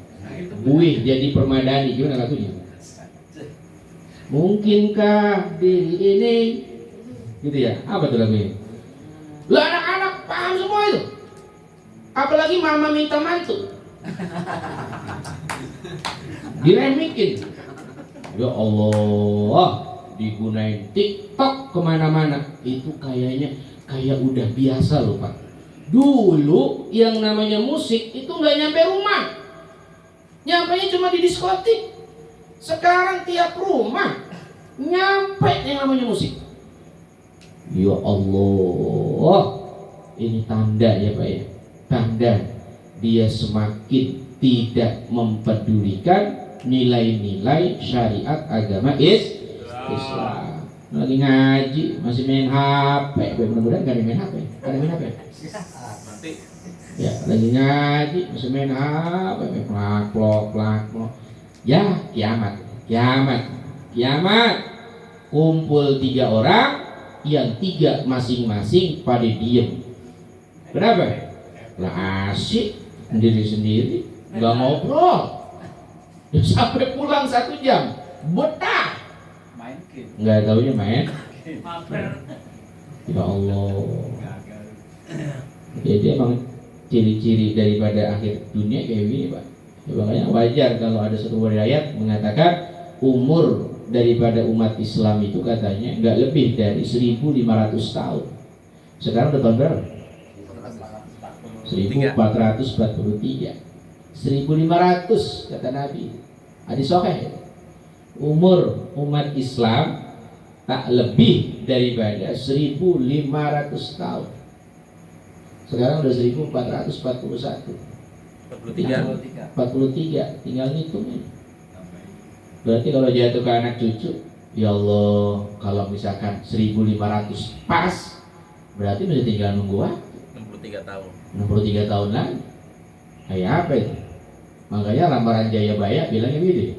Buih jadi permadani, gimana lagunya? Mungkinkah diri ini? Gitu ya. Apa tuh lagunya? Lah anak-anak paham semua itu. Apalagi mama minta mantu. Diremikin. Ya Allah, digunain TikTok kemana-mana. Itu kayak udah biasa loh Pak. Dulu yang namanya musik itu nggak nyampe rumah, nyampenya cuma di diskotik. Sekarang tiap rumah nyampe yang namanya musik. Ya Allah, ini tanda ya Pak ya, tanda dia semakin tidak mempedulikan nilai-nilai syariat agama Islam. Lagi ngaji masih main HP, mudah-mudahan gak ada main HP. Ada main HP? Ya, lagi ngaji masih main HP, plak. Ya, kiamat. Kumpul 3 orang, yang 3 masing-masing pada diem. Kenapa? Lah asik sendiri, nggak ngobrol. Ya, sampai pulang 1 jam, betah. Nggak taunya main. Ya Allah. Jadi emang ciri-ciri daripada akhir dunia kayak gini Pak. Ya, makanya wajar kalau ada satu riwayat mengatakan umur daripada umat Islam itu katanya nggak lebih dari 1.500 tahun. Sekarang udah tahun berapa? 1443. 1500 kata Nabi. Hadis sahih. Umur umat Islam tak lebih daripada 1500 tahun. Sekarang udah 1441. 43, tinggal ngitung ya. Berarti kalau jatuh ke anak cucu, ya Allah, kalau misalkan 1500 pas, berarti masih tinggal nunggu waktu 63 tahun. 63 tahun lagi. Kayak apa itu? Makanya lamaran Jayabaya bilangnya gini.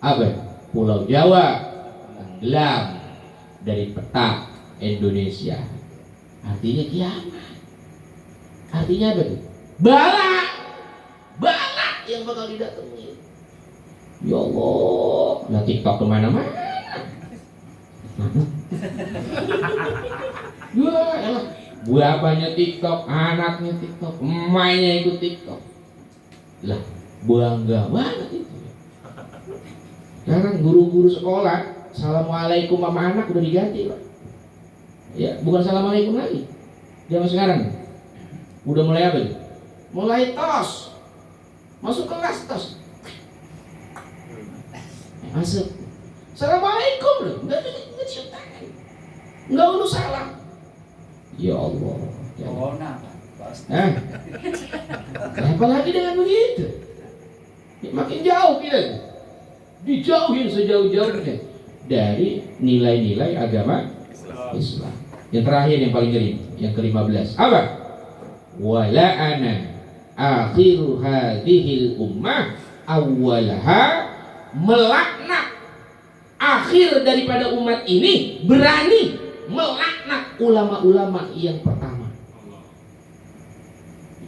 Apa? Pulau Jawa tenggelam dari peta Indonesia. Artinya kiamat. Artinya apa itu? Bala yang bakal didatangi. Ya Allah, lah TikTok kemana-mana. Wah, bapaknya TikTok, anaknya TikTok, emaknya ikut TikTok. Lah, bangga banget itu. Sekarang guru-guru sekolah, assalamualaikum sama anak udah diganti, Pak. Ya, bukan assalamualaikum lagi. Zaman sekarang udah mulai apa itu? Mulai tos. Masuk kelas tos. Masuk. Assalamualaikum loh, enggak cium tangan. Enggak ulus salam. Ya Allah. Corona, Pak. Apalagi dengan begitu? Ya, makin jauh kita. Dijauhin sejauh-jauhnya dari nilai-nilai agama Islam. Yang terakhir yang paling ngeri, yang ke-15. Apa? Wala ana akhiru hadhil ummah awwalaha, melaknat akhir daripada umat ini, berani melaknat ulama-ulama yang pertama.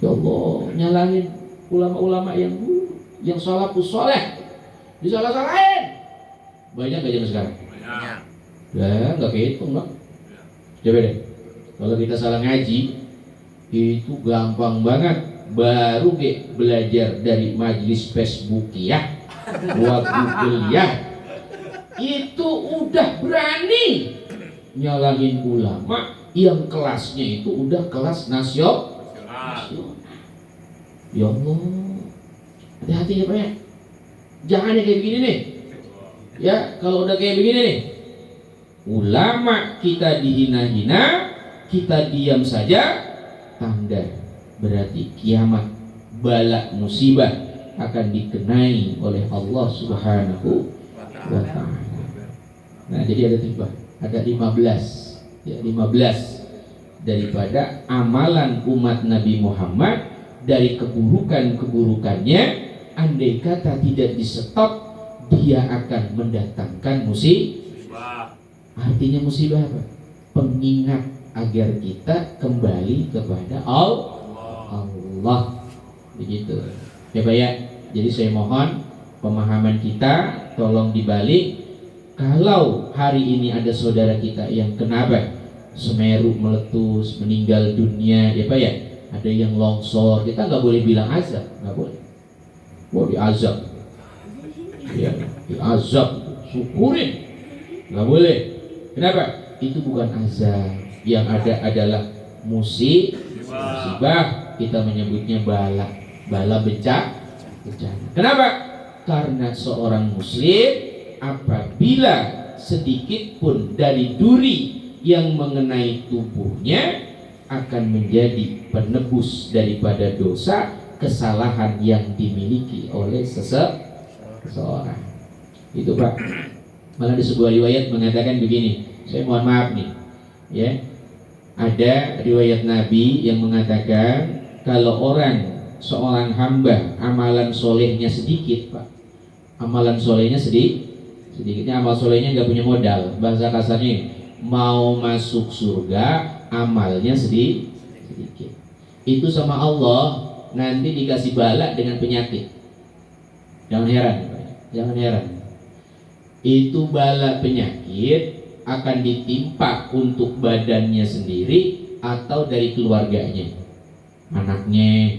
Ya Allah, nyalahin ulama-ulama yang dulu, yang salafus saleh, disalah-salahin. Banyak gak zaman sekarang? Banyak. Ya, nggak kehitung Bang. Coba deh, kalau kita salah ngaji, itu gampang banget. Baru belajar dari majelis Facebook ya, waktu kuliah, itu udah berani nyalahin ulama yang kelasnya itu udah kelas nasional. Ya Allah, hati-hati ya Pak ya. Jangan kayak begini nih. Ya, kalau udah kayak begini nih, ulama kita dihina-hina, kita diam saja, tanda berarti kiamat, bala musibah akan dikenai oleh Allah Subhanahu wa ta'ala. Nah, jadi ada 15 ya, 15 daripada amalan umat Nabi Muhammad dari keburukan-keburukannya, andai kata tidak di stop, dia akan mendatangkan musibah. Artinya musibah apa? Pengingat agar kita kembali kepada Allah. Begitu ya Pak ya. Jadi saya mohon pemahaman kita tolong dibalik. Kalau hari ini ada saudara kita yang kenapa Semeru meletus, meninggal dunia ya Pak ya, ada yang longsor, kita nggak boleh bilang azab, nggak boleh. Mau diazab ya, diazab, syukurin, nggak boleh. Kenapa? Itu bukan azab, yang ada adalah musibah. Kita menyebutnya bala bencana. Kenapa? Karena seorang muslim apabila sedikit pun dari duri yang mengenai tubuhnya akan menjadi penebus daripada dosa kesalahan yang dimiliki oleh seseorang. Itu Pak. Malah di sebuah riwayat mengatakan begini. Saya mohon maaf nih, ya. Ada riwayat Nabi yang mengatakan kalau seorang hamba amalan solehnya sedikit, Pak. Amalan solehnya sedikitnya, amal solehnya nggak punya modal. Bahasa kasarnya mau masuk surga amalnya sedikit. Itu sama Allah nanti dikasih bala dengan penyakit. Jangan heran, Pak. Jangan heran. Itu bala penyakit akan ditimpa untuk badannya sendiri atau dari keluarganya. Anaknya,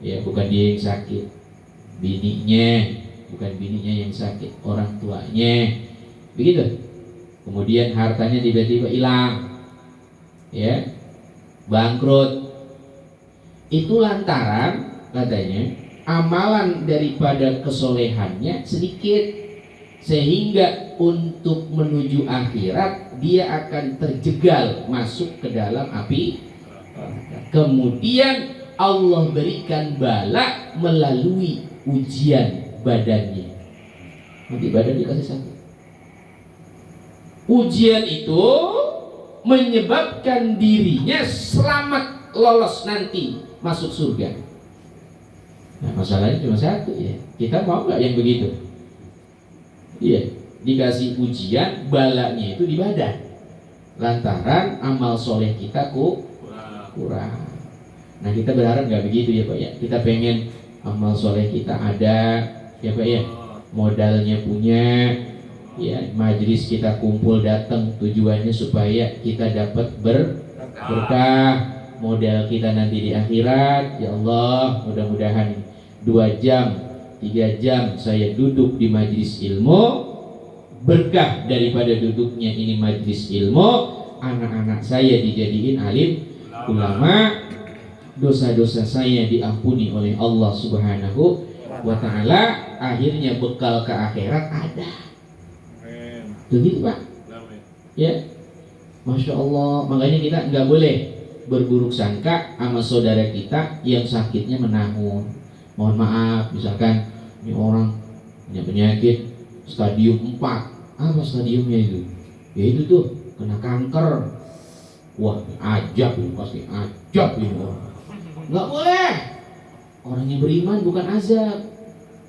ya bukan dia yang sakit, bininya, bukan bininya yang sakit, orang tuanya, begitu. Kemudian hartanya tiba-tiba hilang, ya, bangkrut. Itu lantaran katanya amalan daripada kesolehannya sedikit, sehingga untuk menuju akhirat dia akan terjegal masuk ke dalam api. Kemudian Allah berikan bala melalui ujian badannya. Nanti badan dikasih sakit. Ujian itu menyebabkan dirinya selamat, lolos nanti masuk surga. Nah, masalahnya cuma satu ya. Kita mau nggak yang begitu? Iya, dikasih ujian, balanya itu di badan. Lantaran amal soleh kita kurang. Nah, kita berharap nggak begitu ya Pak ya. Kita pengen amal soleh kita ada, ya Pak ya. Modalnya punya, ya majelis kita kumpul datang tujuannya supaya kita dapat berkah. Modal kita nanti di akhirat, ya Allah, mudah-mudahan 2 jam, 3 jam saya duduk di majelis ilmu, berkah daripada duduknya ini majelis ilmu, anak-anak saya dijadiin alim ulama, dosa-dosa saya diampuni oleh Allah Subhanahu wa ta'ala, akhirnya bekal ke akhirat ada. Begitu Pak ya, Masya Allah. Makanya kita nggak boleh berburuk sangka sama saudara kita yang sakitnya menahun. Mohon maaf, misalkan ini orang punya penyakit stadium 4. Apa stadiumnya itu? Ya itu tuh kena kanker. Wah, ajab ini, pasti ajab ini orang. Nggak boleh. Orang yang beriman bukan azab.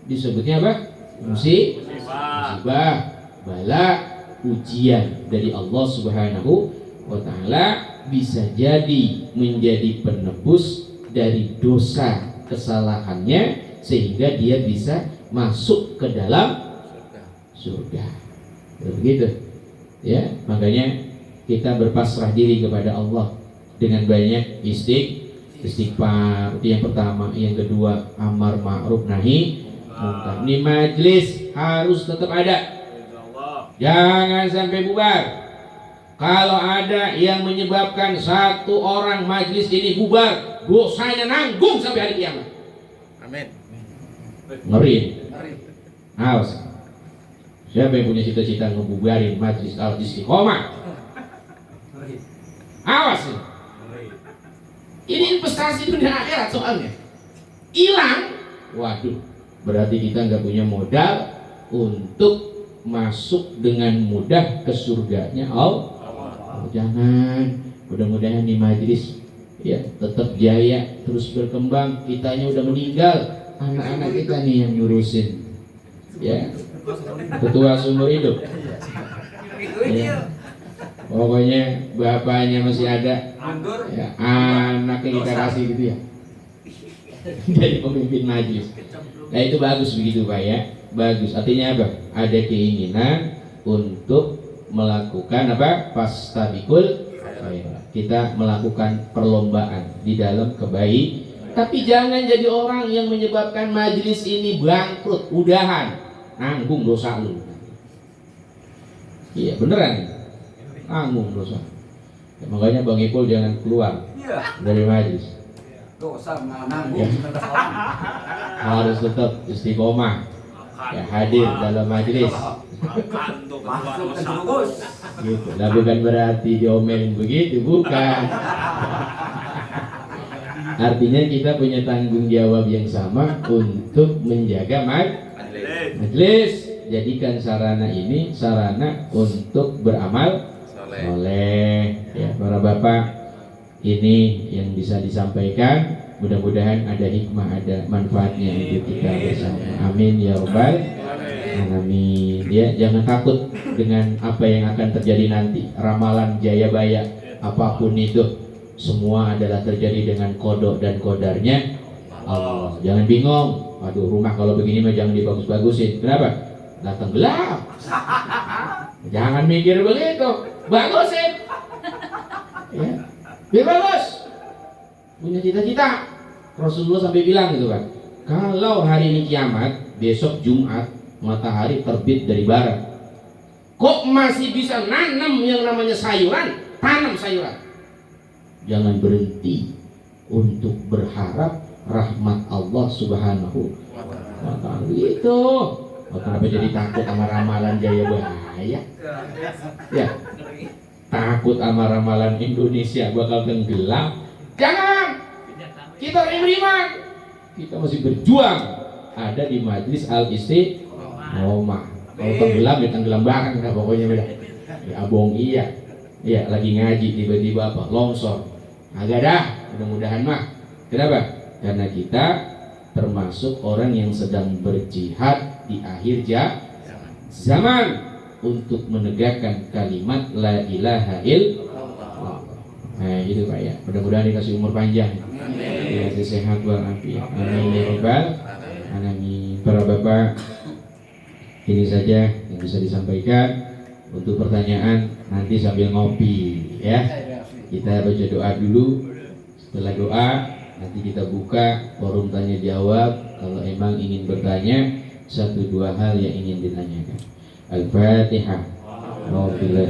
Disebutnya apa? Musibah, bala, ujian dari Allah Subhanahu wa ta'ala, bisa jadi menjadi penebus dari dosa kesalahannya sehingga dia bisa masuk ke dalam surga. Begitu ya, makanya kita berpasrah diri kepada Allah dengan banyak istighfar. Itu yang pertama. Yang kedua, amar ma'ruf nahi munkar. Ini majelis harus tetap ada, jangan sampai bubar. Kalau ada yang menyebabkan satu orang majelis ini bubar, dosanya nanggung sampai hari kiamat. Amin. Ngeri. Awas. Siapa yang punya cita-cita ngebubarin majelis al-istiqomah? Awas nih. Ini investasi dunia akhirat soalnya. Hilang, waduh, berarti kita nggak punya modal untuk masuk dengan mudah ke surganya Allah. Jangan, mudah-mudahan di majelis ya tetap jaya, terus berkembang. Kitanya udah meninggal, anak-anak kita nih yang nyurusin ya, ketua sumber hidup ya. Pokoknya bapaknya masih ada ya, anaknya kita kasih gitu ya jadi pemimpin majelis. Nah itu bagus begitu Pak ya, bagus. Artinya apa? Ada keinginan untuk melakukan apa? Fastabikul khairat. Kita melakukan perlombaan di dalam kebaikan. Tapi jangan jadi orang yang menyebabkan majelis ini bangkrut, udahan, nanggung dosa lu. Iya beneran, nanggung dosa. Ya, makanya Bang Ipul jangan keluar dari majelis. Dosa nanggung Ya. 19 orang. Harus tetap istiqomah. Ya hadir dalam majelis. Masuk ke jurus. Gitu. Nah, bukan berarti diomelin begitu, bukan. Artinya kita punya tanggung jawab yang sama untuk menjaga majelis. Jadikan sarana ini sarana untuk beramal soleh. Ya, para bapak, ini yang bisa disampaikan. Mudah-mudahan ada hikmah, ada manfaatnya untuk kita bersama. Amin ya rabbal alamin. Ya, jangan takut dengan apa yang akan terjadi nanti. Ramalan jayabaya apapun itu, semua adalah terjadi dengan kodok dan kodarnya Allah. Jangan bingung. Aduh, rumah kalau begini mah jangan dibagus-bagusin. Kenapa? Datang gelap. Jangan mikir begitu. Bagusin. Ya, biar bagus. Punya cita-cita. Rasulullah sampai bilang gitu kan, kalau hari ini kiamat, besok Jumat, matahari terbit dari barat, kok masih bisa nanam yang namanya sayuran, tanam sayuran. Jangan berhenti, untuk berharap rahmat Allah Subhanahu wa ta'ala. Gitu. Oh, kenapa jadi takut sama ramalan Jaya bahaya? Ya, takut sama ramalan Indonesia bakal tenggelam. Jangan. Kita orang beriman. Kita masih berjuang. Ada di Majlis Al-Istiqomah. Kalau tenggelam ya tenggelam bareng dah pokoknya beda. Ya abong iya. Iya lagi ngaji tiba-tiba apa? Longsor. Agak dah. Mudah-mudahan mah. Kenapa? Karena kita termasuk orang yang sedang berjihad di akhir zaman untuk menegakkan kalimat la ilaha illallah. Nah itu Pak ya, mudah-mudahan dikasih umur panjang, dikasih sehat walafiat, amin ya rabbal alamin. Para bapak, ini saja yang bisa disampaikan. Untuk pertanyaan nanti sambil ngopi ya, kita baca doa dulu. Setelah doa nanti kita buka forum tanya jawab. Kalau emang ingin bertanya satu dua hal yang ingin ditanyakan. Al-Fatihah. Alhamdulillah.